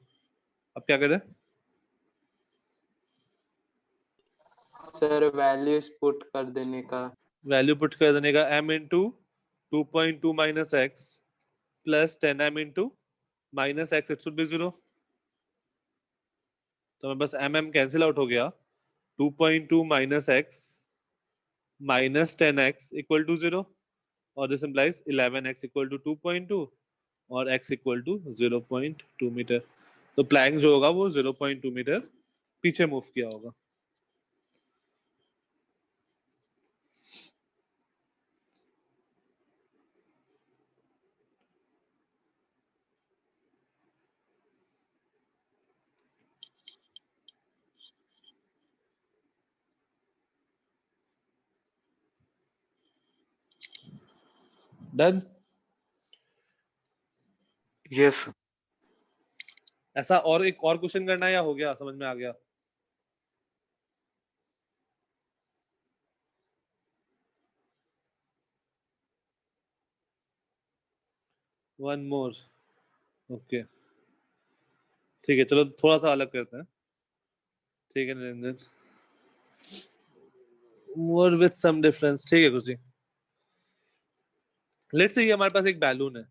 अब क्या करें? सर वैल्यूज पुट कर देने का। वैल्यू पुट कर देने का m into 2.2 minus X plus 10m into minus x, it should be 0। तो मैं बस m कैंसिल आउट हो गया, 2.2 minus X minus 10x equal to 0 और this implies 11x equal to 2.2 और x इक्वल टू 0.2 मीटर। तो प्लैंक जो होगा वो 0.2 मीटर पीछे मूव किया होगा। डन? Yes. ऐसा और एक और क्वेश्चन करना है या हो गया, समझ में आ गया? वन मोर, ओके ठीक है, चलो थोड़ा सा अलग करते हैं। ठीक है Niranjan, more with some difference. ठीक है कुछ, लेट्स से ये हमारे पास एक बैलून है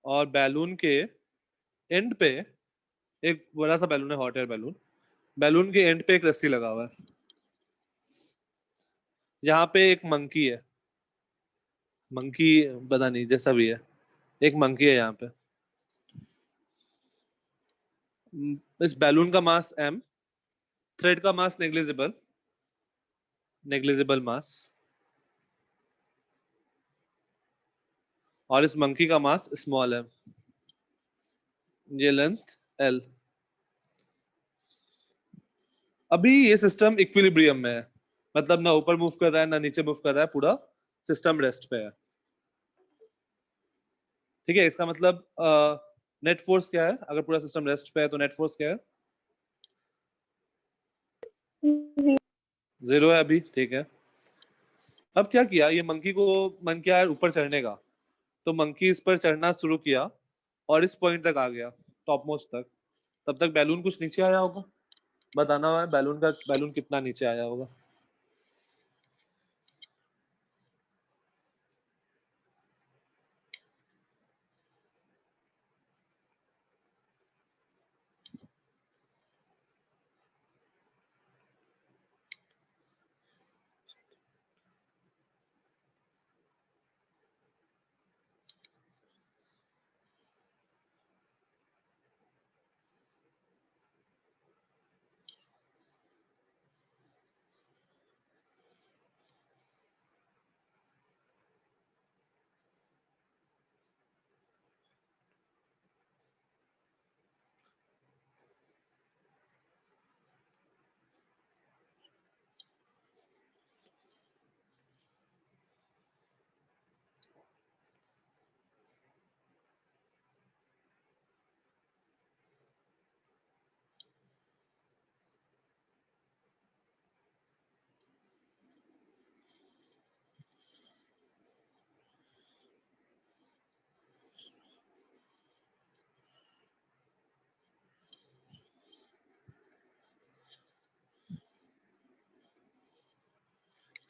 और बैलून के एंड पे एक बड़ा सा बैलून है, हॉट एयर बैलून। बैलून के एंड पे एक रस्सी लगा हुआ है, यहाँ पे एक मंकी है, मंकी पता नहीं जैसा भी है, एक मंकी है यहाँ पे। इस बैलून का मास m, थ्रेड का मास नेग्लिजिबल, नेग्लिजिबल मास, और इस मंकी का मास स्मॉल m, ये लेंथ l। अभी ये सिस्टम इक्विलिब्रियम में है, मतलब ना ऊपर मूव कर रहा है ना नीचे मूव कर रहा है, पूरा सिस्टम रेस्ट पे है। ठीक है, इसका मतलब नेट फोर्स क्या है? अगर पूरा सिस्टम रेस्ट पे है तो नेट फोर्स क्या है? 0 है अभी। ठीक है, अब क्या किया, ये मंकी को मन किया ऊपर चढ़ने का, तो मंकी इस पर चढ़ना शुरू किया और इस पॉइंट तक आ गया, टॉप मोस्ट तक। तब तक बैलून कुछ नीचे आया होगा, बताना हुआ है बैलून कितना नीचे आया होगा।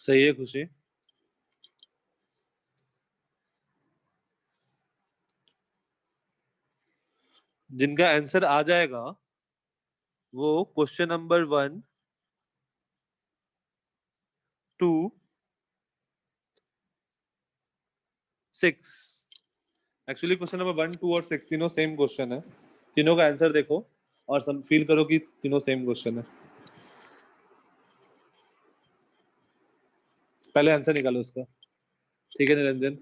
सही है खुशी। जिनका आंसर आ जाएगा वो question number 1, 2, 6, actually question number 1, 2 और 6 तीनों सेम क्वेश्चन है। तीनों का आंसर देखो और फील करो कि तीनों सेम क्वेश्चन है। पहले आंसर निकालो उसका, ठीक है निरंजन?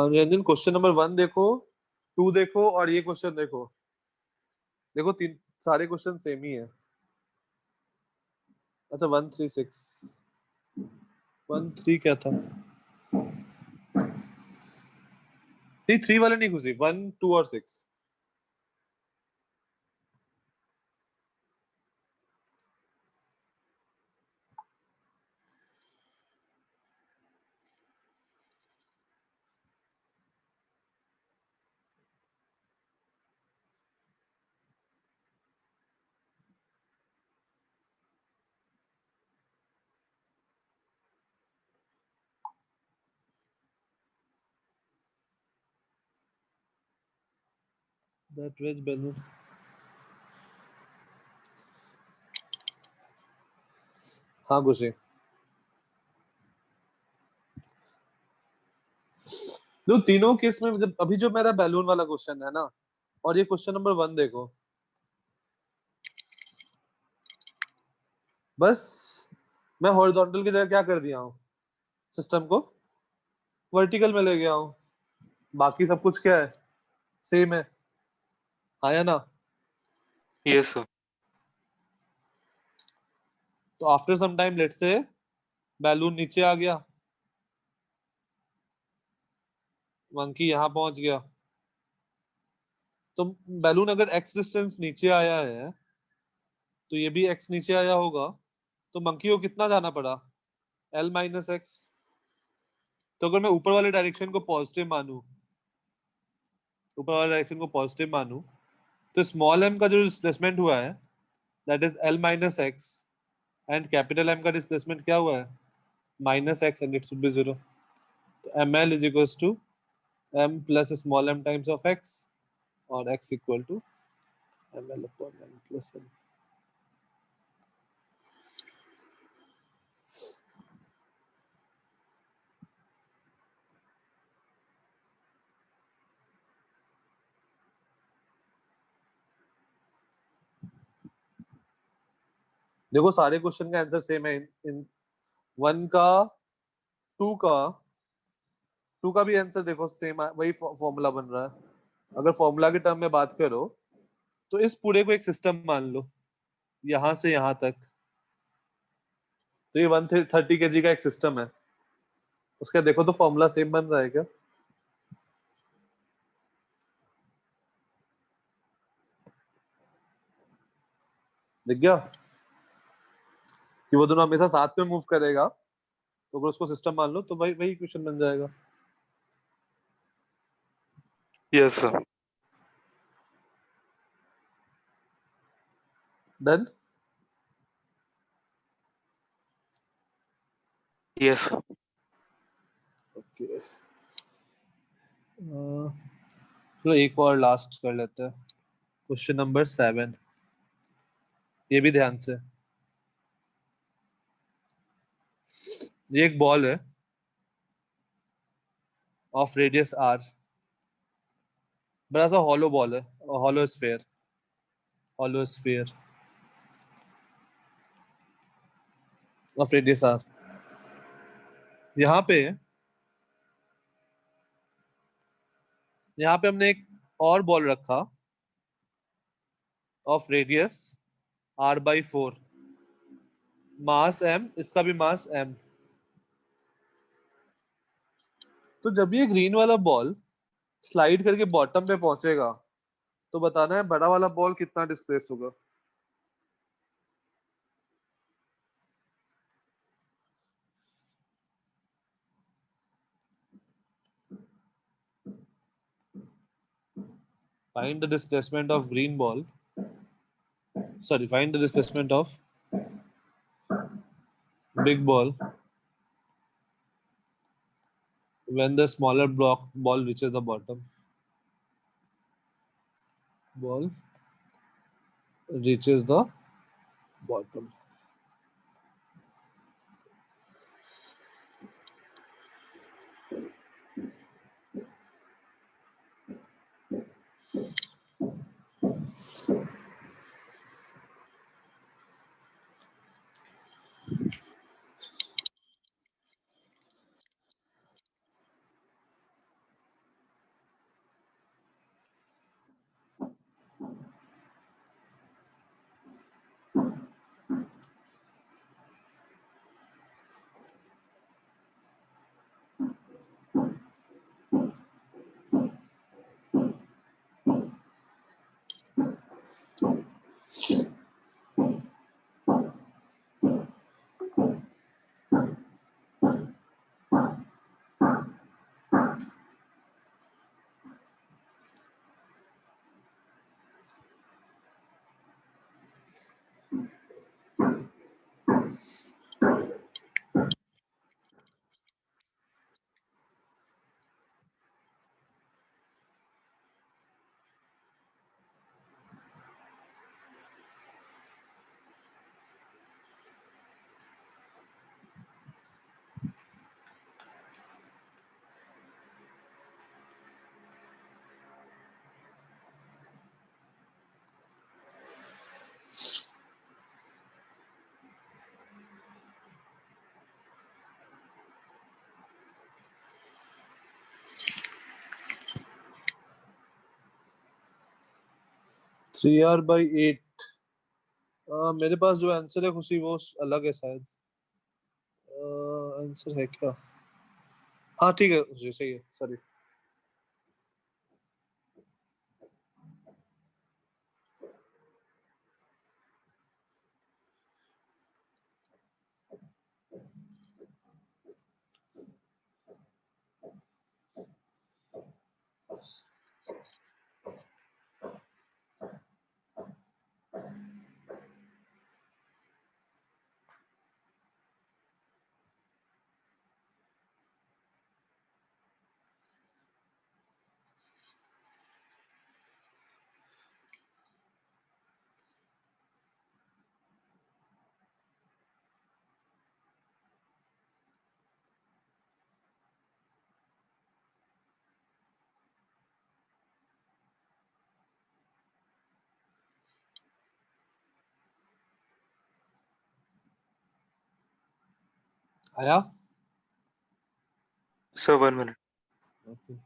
निरंजन क्वेश्चन नंबर 1 देखो, 2 देखो और ये क्वेश्चन देखो। देखो तीन सारे क्वेश्चन सेम ही है। अच्छा 1, 3, 6, 1, 3 क्या था? नहीं 3 वाले नहीं घुसी, 1, 2 और 6। That wedge balloon. हाँ घुसी। लो तीनों केस में जब अभी जो मेरा बैलून वाला क्वेश्चन है ना, और ये क्वेश्चन नंबर 1 देखो, बस मैं हॉरिजॉन्टल की जगह क्या कर दिया हूँ, सिस्टम को वर्टिकल में ले गया हूँ। बाकी सब कुछ क्या है, सेम है, आया ना? Yes, sir. तो after some time let's say balloon नीचे आ गया, मंकी यहाँ पहुंच गया, तो बैलून अगर एक्स डिस्टेंस नीचे आया है तो ये भी एक्स नीचे आया होगा, तो मंकी को कितना जाना पड़ा, L माइनस एक्स। तो अगर मैं ऊपर वाले डायरेक्शन को पॉजिटिव मानूं, ऊपर वाले डायरेक्शन को पॉजिटिव मानूं, तो स्मॉल m का जो डिस्प्लेसमेंट हुआ है that is L minus X, and capital M का डिस्प्लेसमेंट क्या हुआ है, minus X, and it should be 0। तो ml is equals to m plus small m times of x, और x equal to ml upon m plus m। देखो सारे question का answer same है। इन 1 का, 2 का, 2 का भी आंसर देखो सेम, वही फॉर्मूला बन रहा है। अगर फॉर्मूला के टर्म में बात करो तो इस पूरे को एक सिस्टम मान लो, यहां से यहां तक, तो ये 130 kg का एक सिस्टम है। उसका देखो तो फॉर्मूला सेम बन रहा है क्या? दिख गया कि वो दोनों हमेशा साथ में मूव करेगा, तो अगर उसको सिस्टम मान लो तो वही वही क्वेश्चन बन जाएगा। Yes, sir. Done? Yes, sir. Okay, चलो एक और लास्ट कर लेते हैं, क्वेश्चन नंबर 7। ये भी ध्यान से, ये एक बॉल है ऑफ रेडियस r, बड़ा सा हॉलो बॉल है, hollow sphere, hollow sphere of radius r। यहाँ पे हमने एक और बॉल रखा of radius r/4, mass m, इसका भी मास m। तो जब ये ग्रीन वाला बॉल स्लाइड करके बॉटम पे पहुंचेगा तो बताना है बड़ा वाला बॉल कितना डिस्प्लेस होगा। Find the displacement of green ball. Sorry, find the displacement of big ball when the smaller ball reaches the bottom. Ball reaches the bottom. Three R by 8। मेरे पास जो आंसर है खुशी वो अलग है शायद। आंसर है क्या? हाँ ठीक है खुशी, सही है, सॉरी। आया? Sir, 1 minute. Okay.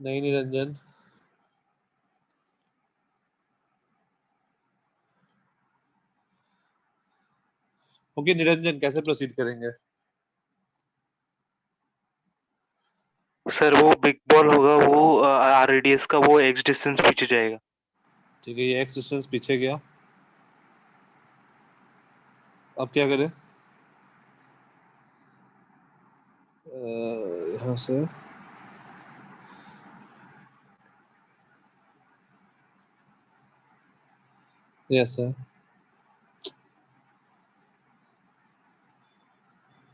नहीं निरंजन। ओके निरंजन, कैसे प्रोसीड करेंगे? सर वो बिग बॉल होगा, वो रेडियस का वो एक्स डिस्टेंस पीछे जाएगा। ठीक है, ये एक्स डिस्टेंस पीछे गया। अब क्या करें? यहाँ से यस है,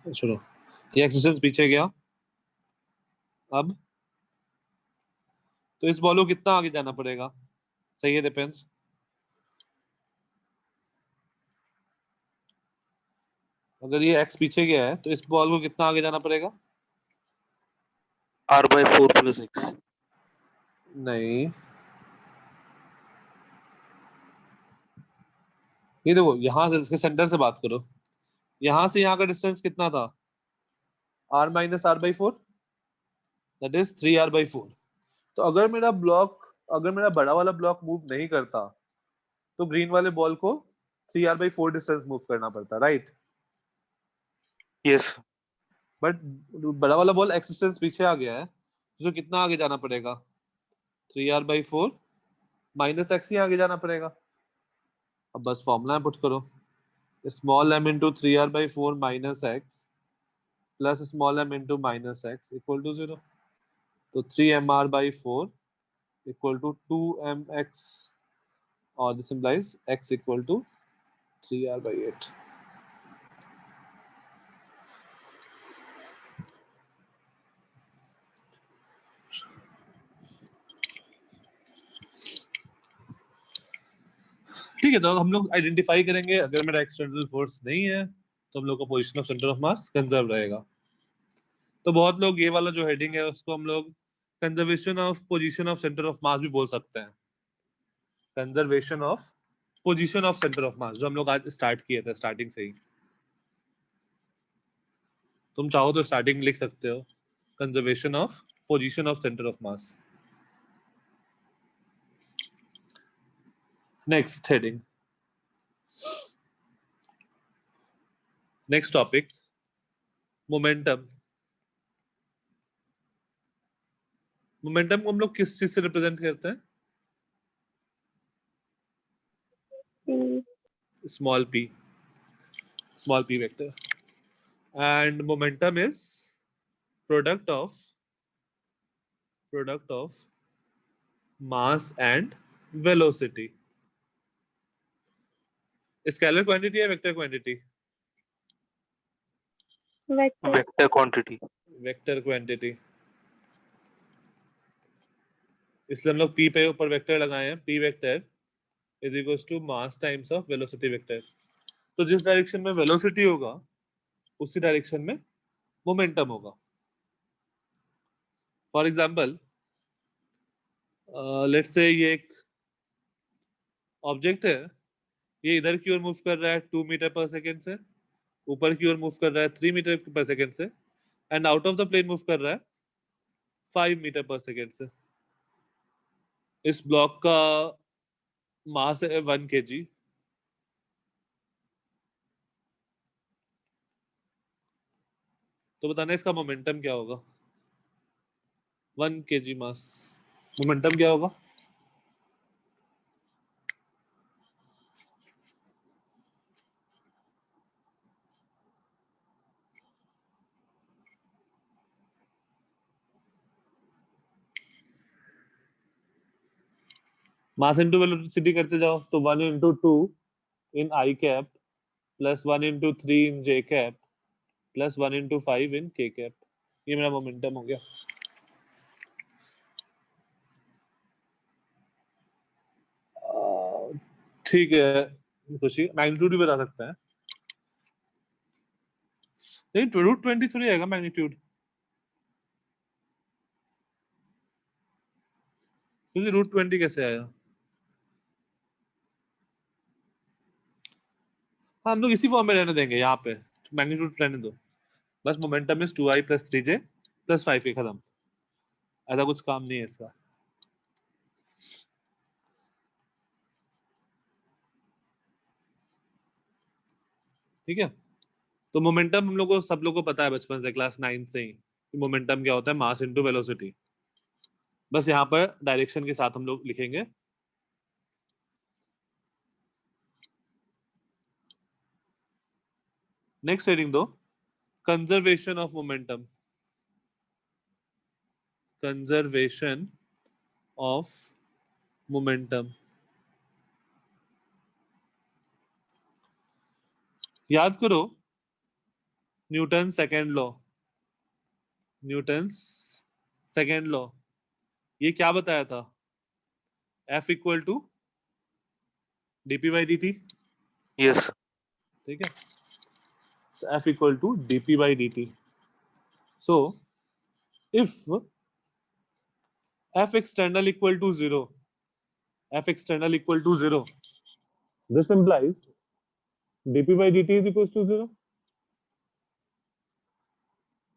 चलो ये एक्स डिस्टेंस पीछे गया। अब तो इस बॉल को कितना आगे जाना पड़ेगा? सही है डिपेंड्स। अगर ये एक्स पीछे गया है तो इस बॉल को कितना आगे जाना पड़ेगा? r/4 plus x। नहीं, ये देखो यहाँ से इसके सेंटर से बात करो, यहाँ से यहाँ का डिस्टेंस कितना था, r minus r/4, that is 3r/4। तो अगर मेरा बड़ा वाला ब्लॉक मूव नहीं करता तो ग्रीन वाले बॉल को 3r/4 डिस्टेंस मूव करना पड़ता, राइट? यस। बट बड़ा वाला बॉल x डिस्टेंस पीछे आ गया है, तो कितना आगे जाना पड़ेगा, 3r/4 माइनस x ही आगे जाना पड़ेगा। अब बस फॉर्मूला पुट करो, small m into 3r/4 minus x plus small m into minus x equal to 0। तो 3mr/4 इक्वल टू 2mx, और this implies x equal to 3r/8। ठीक है, तो हम लोग आइडेंटिफाई करेंगे, अगर मेरा एक्सटर्नल फोर्स नहीं है तो हम लोग का position of centre of mass conserve रहेगा। तो बहुत लोग ये वाला जो हेडिंग है उसको हम लोग conservation of position of centre of मास भी बोल सकते हैं। Conservation of position of centre of मास, जो हम लोग आज स्टार्ट किए थे स्टार्टिंग से ही। तुम चाहो तो स्टार्टिंग लिख सकते हो, conservation of position of centre of mass. Next heading, next topic, momentum. Momentum को हम लोग किस चीज से रिप्रेजेंट करते हैं? Small p vector, and momentum is product of mass and velocity। Scalar quantity है vector quantity? Vector quantity. Vector quantity, इसलिए हम लोग p पे ऊपर वेक्टर लगाए हैं, p vector is equals to mass times of velocity vector. तो जिस डायरेक्शन में वेलोसिटी होगा उसी डायरेक्शन में मोमेंटम होगा। फॉर एग्जांपल, लेट्स से ये एक ऑब्जेक्ट है, ये इधर की ओर मूव कर रहा है 2 मीटर पर सेकेंड से, ऊपर की ओर मूव कर रहा है 3 मीटर पर सेकेंड से, and out of the plane move कर रहा है 5 मीटर पर सेकेंड से। इस ब्लॉक का मास है 1 kg। तो बताना इसका मोमेंटम क्या होगा? 1 kg मास, मोमेंटम क्या होगा? मास इंटू वेलोसिटी करते जाओ तो 1 इंटू 2 इन आई कैप प्लस 1 इंटू 3 इन जे कैप प्लस 1 इंटू 5 इन के कैप। ये मेरा मोमेंटम हो गया। ठीक है, खुशी मैग्नीट्यूड भी बता सकते हैं। नहीं, √23 आएगा मैग्नीट्यूड, क्योंकि √20 कैसे आया? हाँ, हम लोग इसी फॉर्म में रहने देंगे, यहाँ पे मैग्नीट्यूड रहने दो। बस momentum is 2i plus 3j plus 5k, खत्म। ऐसा कुछ काम नहीं है इसका। ठीक है, तो मोमेंटम हम लोग को, सब लोग को पता है बचपन से, क्लास 9 से ही, कि मोमेंटम क्या होता है, मास इनटू वेलोसिटी। बस यहाँ पर डायरेक्शन के साथ हम लोग लिखेंगे। नेक्स्ट हेडिंग दो, conservation of momentum. Conservation of momentum, याद करो Newton second law. Newton's second law, ये क्या बताया था? F equal to dp by dt। Yes. ठीक है, तो F equal to dp by dt। So if F external equal to 0. F external equal to 0. This implies dp by dt is equals to 0.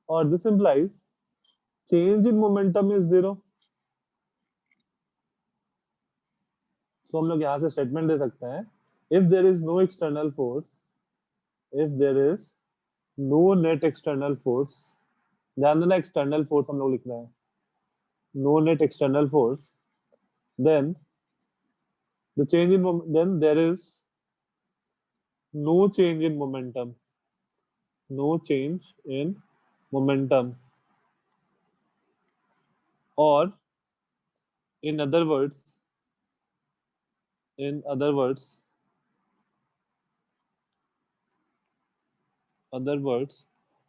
Or this implies change in momentum is 0. So हम लोग यहाँ से statement दे सकते हैं if there is no external force, if there is no net external force, ध्यान देना external force हम लोग लिख रहे हैं, no net external force, then the change in then there is no change in momentum, no change in momentum, or in other words,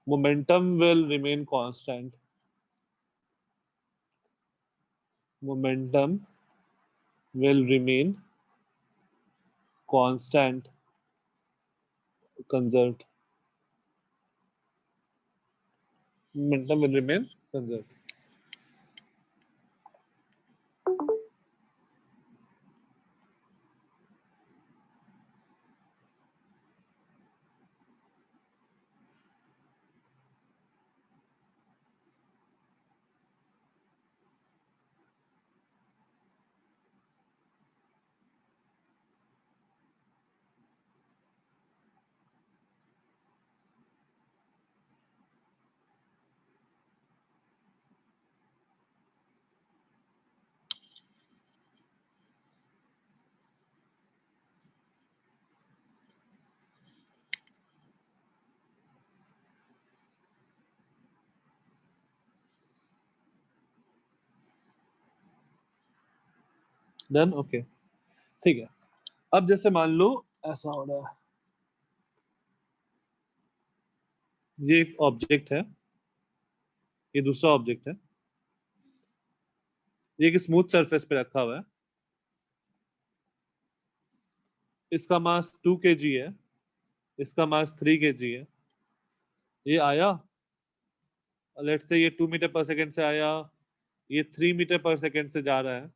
momentum will remain constant. Momentum will remain constant, conserved. Momentum will remain conserved. Done? Okay. ठीक है. अब जैसे मान लो ऐसा हो रहा है, ये एक ऑब्जेक्ट है, ये दूसरा ऑब्जेक्ट है, ये एक स्मूथ सरफेस पे रखा हुआ है, इसका मास 2 kg है, इसका मास 3 kg है. ये आया, लेट्स से ये 2 मीटर पर सेकेंड से आया, ये 3 मीटर पर सेकेंड से जा रहा है,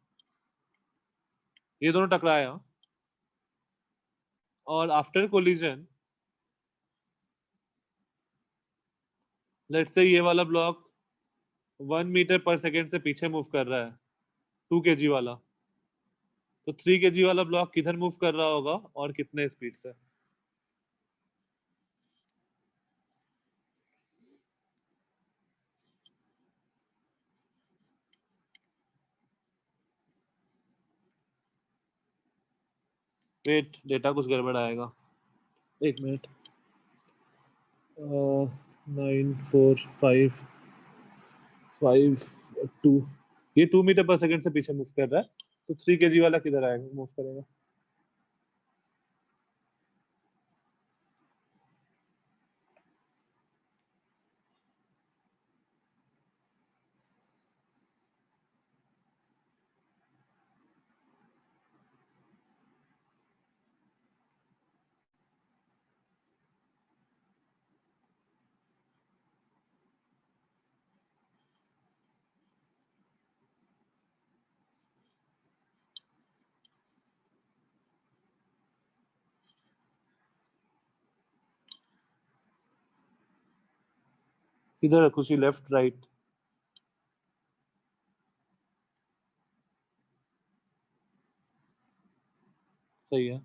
ये दोनों टकराया, और आफ्टर कोलिजन लेट्स से ये वाला ब्लॉक 1 मीटर पर सेकेंड से पीछे मूव कर रहा है, 2 kg वाला, तो 3 kg वाला ब्लॉक किधर मूव कर रहा होगा और कितने स्पीड से? वेट, डेटा कुछ गड़बड़ आएगा, एक मिनट. 94552, ये 2 मीटर पर सेकंड से पीछे मूव कर रहा है, तो 3 kg वाला किधर आएगा, मूव करेगा? किधर है खुशी, लेफ्ट राइट? सही है.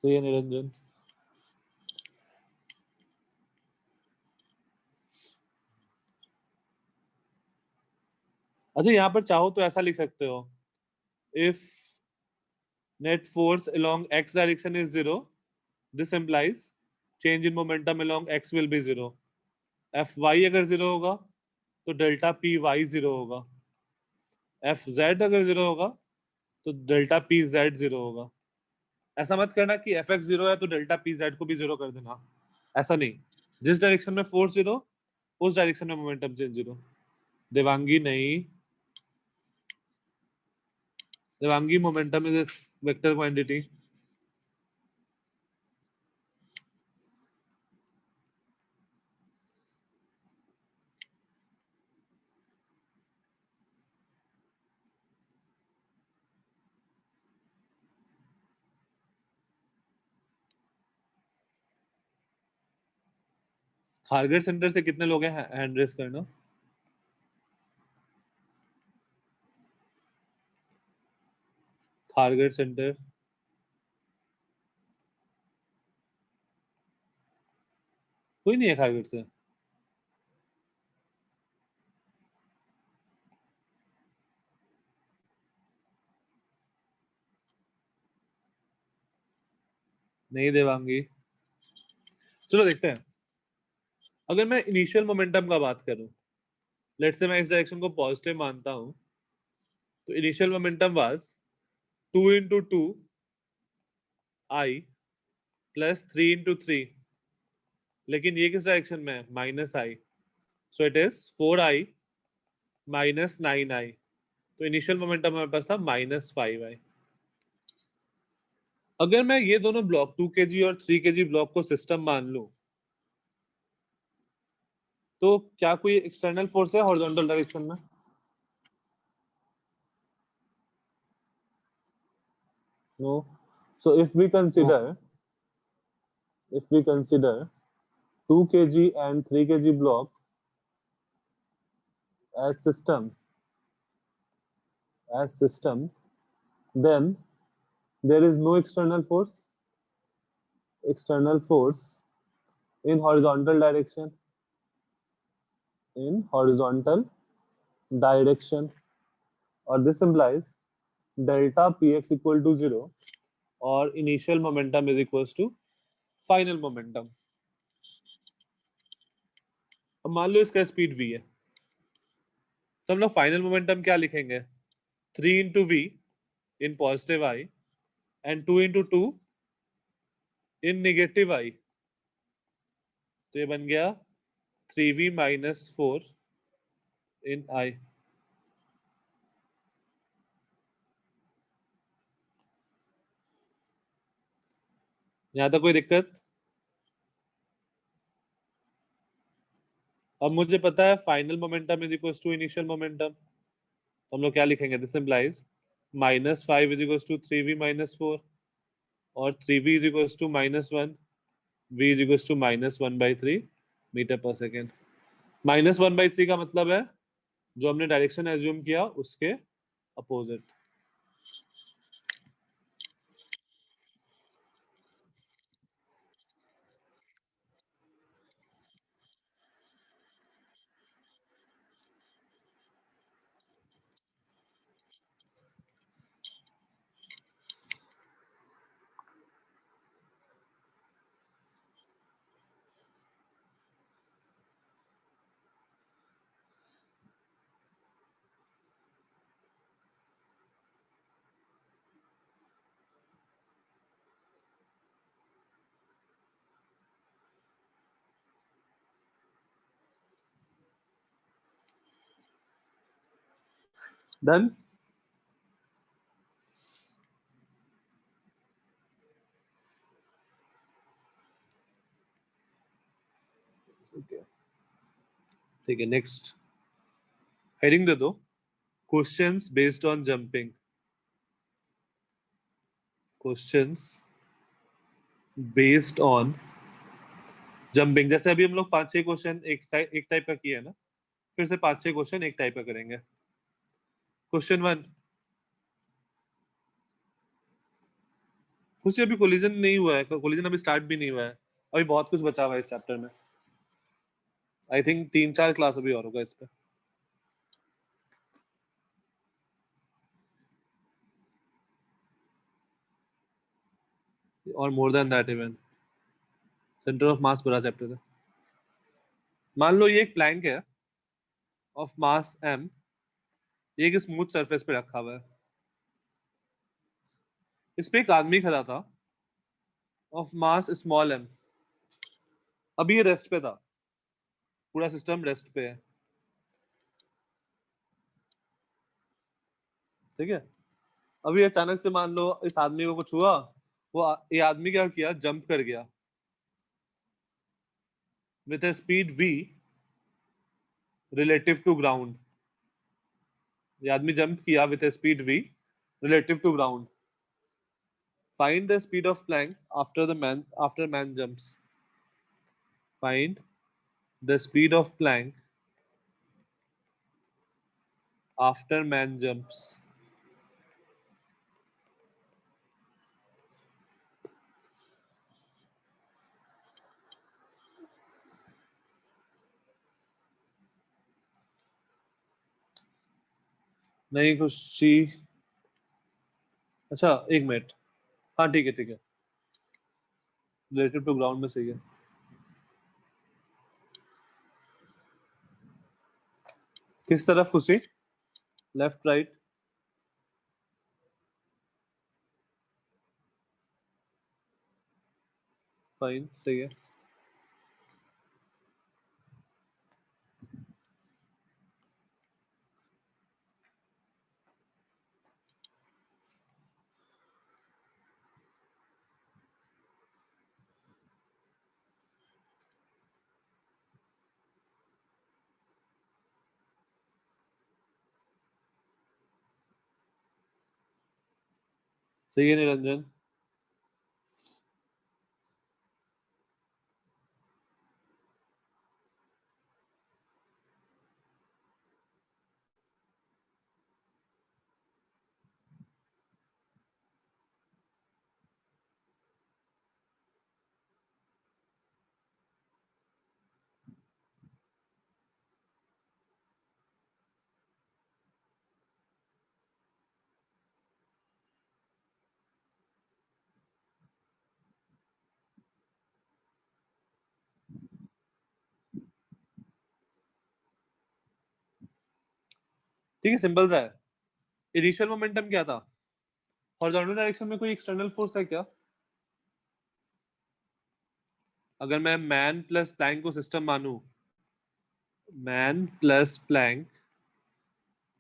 सही है निरंजन. अच्छा, यहाँ पर चाहो तो ऐसा लिख सकते हो, if net force along x direction is 0, this implies change in momentum along x will be 0. Fy अगर 0 होगा तो डेल्टा पी वाई 0 होगा, Fz अगर 0 होगा तो डेल्टा पी जेड 0 होगा. ऐसा मत करना कि Fx 0 है तो डेल्टा पी जेड को भी 0 कर देना, ऐसा नहीं. जिस डायरेक्शन में फोर्स 0 उस डायरेक्शन में मोमेंटम चेंज 0. देवांगी नहीं, Devangi momentum is vector quantity. Kharghar centre से कितने लोग हैं? हैंड रेस करना। खारघर सेंटर कोई नहीं है खारघर से। नहीं देवांगी। चलो देखते हैं। अगर मैं इनिशियल मोमेंटम का बात करूं, लेट्स से मैं इस डायरेक्शन को पॉजिटिव मानता हूं, तो initial momentum was 2 into 2 I plus 3 into 3, लेकिन ये किस डायरेक्शन में है? Minus I, so it is 4I minus 9I। तो इनिशियल मोमेंटम हमारे पास था -5I। अगर मैं ये दोनों ब्लॉक 2 kg और 3 kg ब्लॉक को सिस्टम मान लूं, तो क्या कोई एक्सटर्नल फोर्स है हॉरिजॉन्टल डायरेक्शन में? No. So if we consider 2 kg and 3 kg block as system, then there is no external force in horizontal direction, or this implies delta px equal to 0 or initial momentum is equals to final momentum। अब मान लो इसका speed v है, तो हम लोग final momentum क्या लिखेंगे? 3 into v in positive I and 2 into 2 in negative I। तो ये बन गया 3v minus 4 in I। यहां तक कोई दिक्कत? अब मुझे पता है final momentum is equal to initial momentum, तो हम लोग क्या लिखेंगे? This implies -5 is equal to 3v minus 4 और 3v is equal to -1, v is equal to -1/3 metre पर सेकेंड। -1/3 का मतलब है जो हमने डायरेक्शन एज्यूम किया उसके अपोजिट। डन। ठीक है, नेक्स्ट हेडिंग दे दो, questions based on jumping. Questions based on jumping. जैसे अभी हम लोग 5-6 क्वेश्चन एक टाइप का किया है ना, फिर से 5-6 क्वेश्चन एक टाइप का करेंगे। क्वेश्चन 1, कुछ अभी कोलिजन नहीं हुआ है, कोलिजन अभी स्टार्ट भी नहीं हुआ है, अभी बहुत कुछ बचा हुआ है इस चैप्टर में। आई थिंक 3-4 क्लास अभी और होगा इस पे। और more than that even centre of मास पूरा चैप्टर है। मान लो ये एक प्लैंक है ऑफ मास m, ये एक स्मूथ सरफेस पे रखा हुआ है, इस पे एक आदमी खड़ा था ऑफ मास स्मॉल m। अभी ये रेस्ट पे था, पूरा सिस्टम रेस्ट पे है, ठीक है। अभी अचानक से मान लो इस आदमी को कुछ हुआ, ये आदमी क्या किया? जंप कर गया with a speed v relative to ground. ये आदमी जंप किया with a speed v relative to ground. Find the speed of plank after man jumps। फाइंड the speed of plank after man jumps. नहीं खुशी, अच्छा एक मिनट, हाँ ठीक है ठीक है, रिलेटिव टू ग्राउंड में सही है। किस तरफ खुशी? Left right? फाइन, सही है। सही है निरंजन। ठीक है, सिंपल सा है। इनिशियल मोमेंटम क्या था? हॉरिजॉन्टल डायरेक्शन में कोई एक्सटर्नल फोर्स है क्या? अगर मैं मैन प्लस प्लैंक को सिस्टम मानूं, मैन प्लस प्लैंक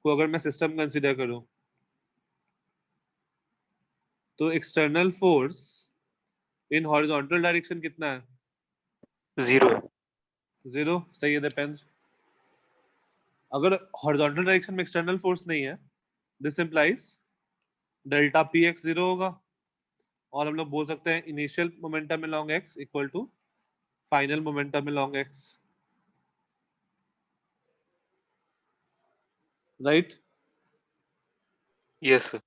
को अगर मैं सिस्टम कंसीडर करूं, तो external force in horizontal direction कितना है? 0। 0, सही है, डिपेंड्स। अगर हॉरिजॉन्टल डायरेक्शन में एक्सटर्नल फोर्स नहीं है, this implies delta P X 0 होगा, और हम लोग बोल सकते हैं initial momentum along X equal to final momentum along X, right? Yes sir.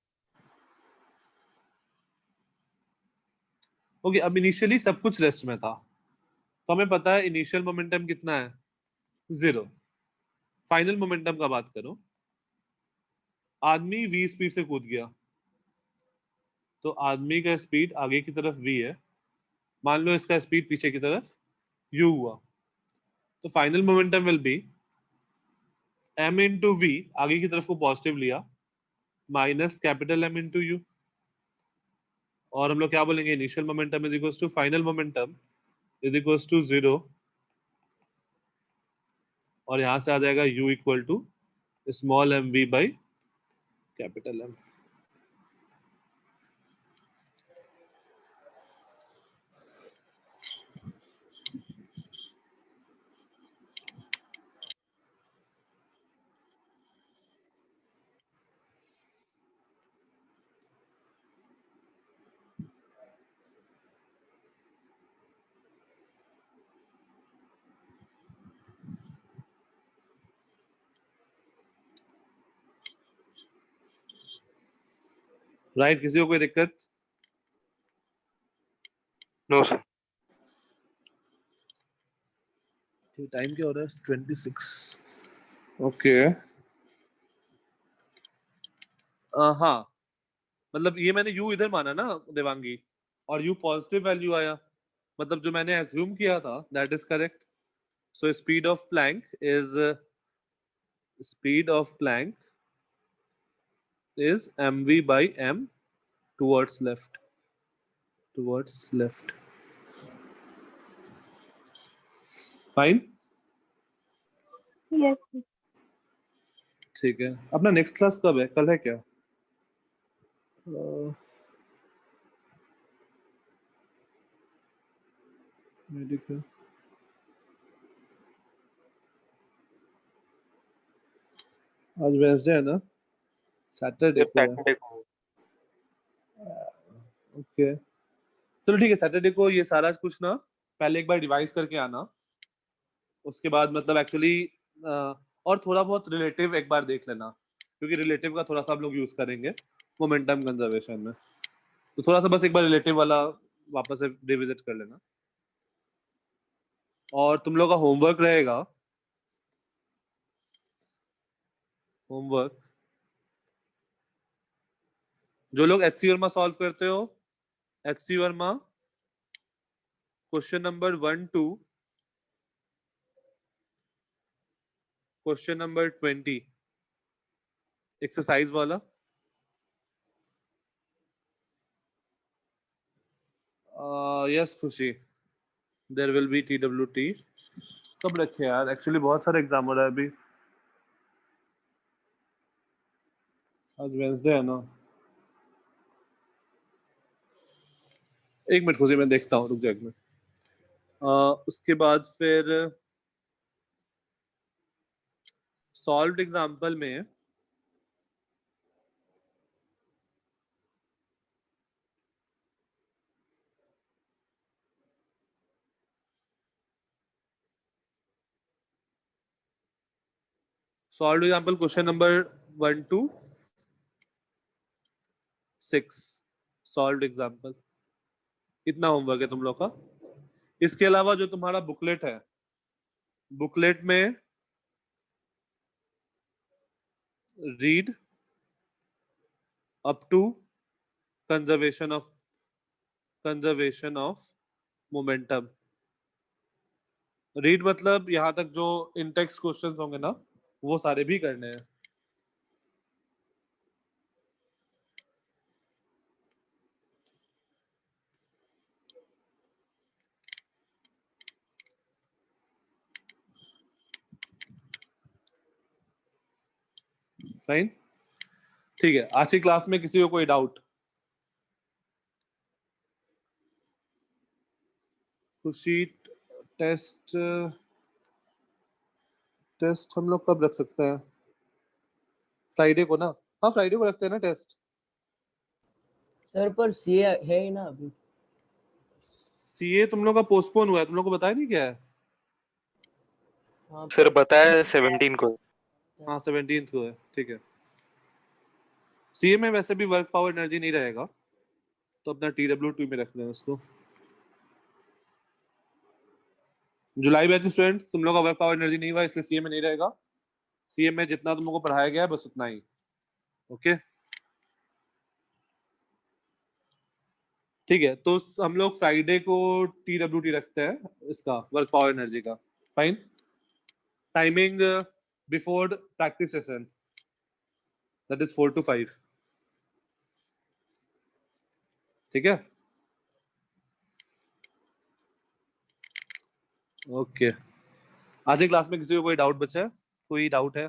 Okay, अब इनिशियली सब कुछ रेस्ट में था, तो हमें पता है इनिशियल मोमेंटम कितना है? 0। फाइनल मोमेंटम का बात करो, आदमी v स्पीड से कूद गया, तो आदमी का स्पीड आगे की तरफ v है, मान लो इसका स्पीड पीछे की तरफ u हुआ, तो final momentum will be m into V, आगे की तरफ को पॉजिटिव लिया, minus capital M into U, और हम लोग क्या बोलेंगे? Initial momentum is equals to final momentum is equals to 0, और यहां से आ जाएगा u equal to small M V by capital M. Right, किसी को कोई दिक्कत? No sir. टाइम क्या हो रहा है? 26। ओके, हाँ, मतलब ये मैंने u इधर माना ना देवांगी, और u पॉजिटिव वैल्यू आया, मतलब जो मैंने एज्यूम किया था that is correct. So speed of Planck is mv by m towards left, fine. Yes. ठीक है, अपना नेक्स्ट क्लास कब है? कल है क्या? मेडिकल आज वेडनेसडे है ना? सैटरडे को है। सैटरडे को। ओके, चलो ठीक है, सैटरडे को ये सारा कुछ ना पहले एक बार रिवाइज करके आना, उसके बाद मतलब एक्चुअली और थोड़ा बहुत रिलेटिव एक बार देख लेना, क्योंकि रिलेटिव का थोड़ा सा हम लोग यूज करेंगे मोमेंटम कंजर्वेशन में, तो थोड़ा सा बस एक बार रिलेटिव वाला वापस से रिविजिट कर लेना। और तुम लोग का होमवर्क रहेगा, होमवर्क जो लोग एचसी वर्मा सॉल्व करते हो, HC Verma question number 1 2 question number 20 exercise वाला, यस खुशी, देयर विल बी TWT। कब रखे यार, एक्चुअली बहुत सारे एग्जाम हो रहा है अभी, आज वेंसडे है ना। एक मिनट खुशी, मैं देखता हूँ, रुक जाओ एक मिनट। उसके बाद फिर सॉल्व्ड एग्जाम्पल में solved example question number 1 to 6 solved example, इतना होमवर्क है तुम लोग का। इसके अलावा जो तुम्हारा बुकलेट है, बुकलेट में read up to conservation of momentum. Read मतलब यहां तक जो इन टेक्स्ट क्वेश्चंस होंगे ना, वो सारे भी करने हैं। फाइन, ठीक है। आज की क्लास में किसी को कोई डाउट? खुशी टेस्ट हम लोग कब रख सकते हैं? फ्राइडे को ना? हाँ फ्राइडे को रखते हैं ना टेस्ट। सर पर सीए है ही ना अभी। सीए तुम लोग का पोस्टपोन हुआ है, तुम लोग को बताया नहीं क्या है? हाँ सर बताया 17 को। हाँ 17 को है, ठीक है। सीए में वैसे भी वर्क पावर एनर्जी नहीं रहेगा, तो अपना TW2 में रख लें उसको। जुलाई बैच स्टूडेंट, तुम लोग का वर्क पावर एनर्जी नहीं हुआ, इसलिए सीए में नहीं रहेगा। सीए में जितना तुम लोग को पढ़ाया गया है बस उतना ही, ओके ठीक है। तो हम लोग फ्राइडे को TWT रखते हैं इसका, वर्क पावर एनर्जी का। Fine, timing before practice session, that is 4 to 5, ठीक है ओके। आज की क्लास में किसी को कोई डाउट बचा है? कोई डाउट है?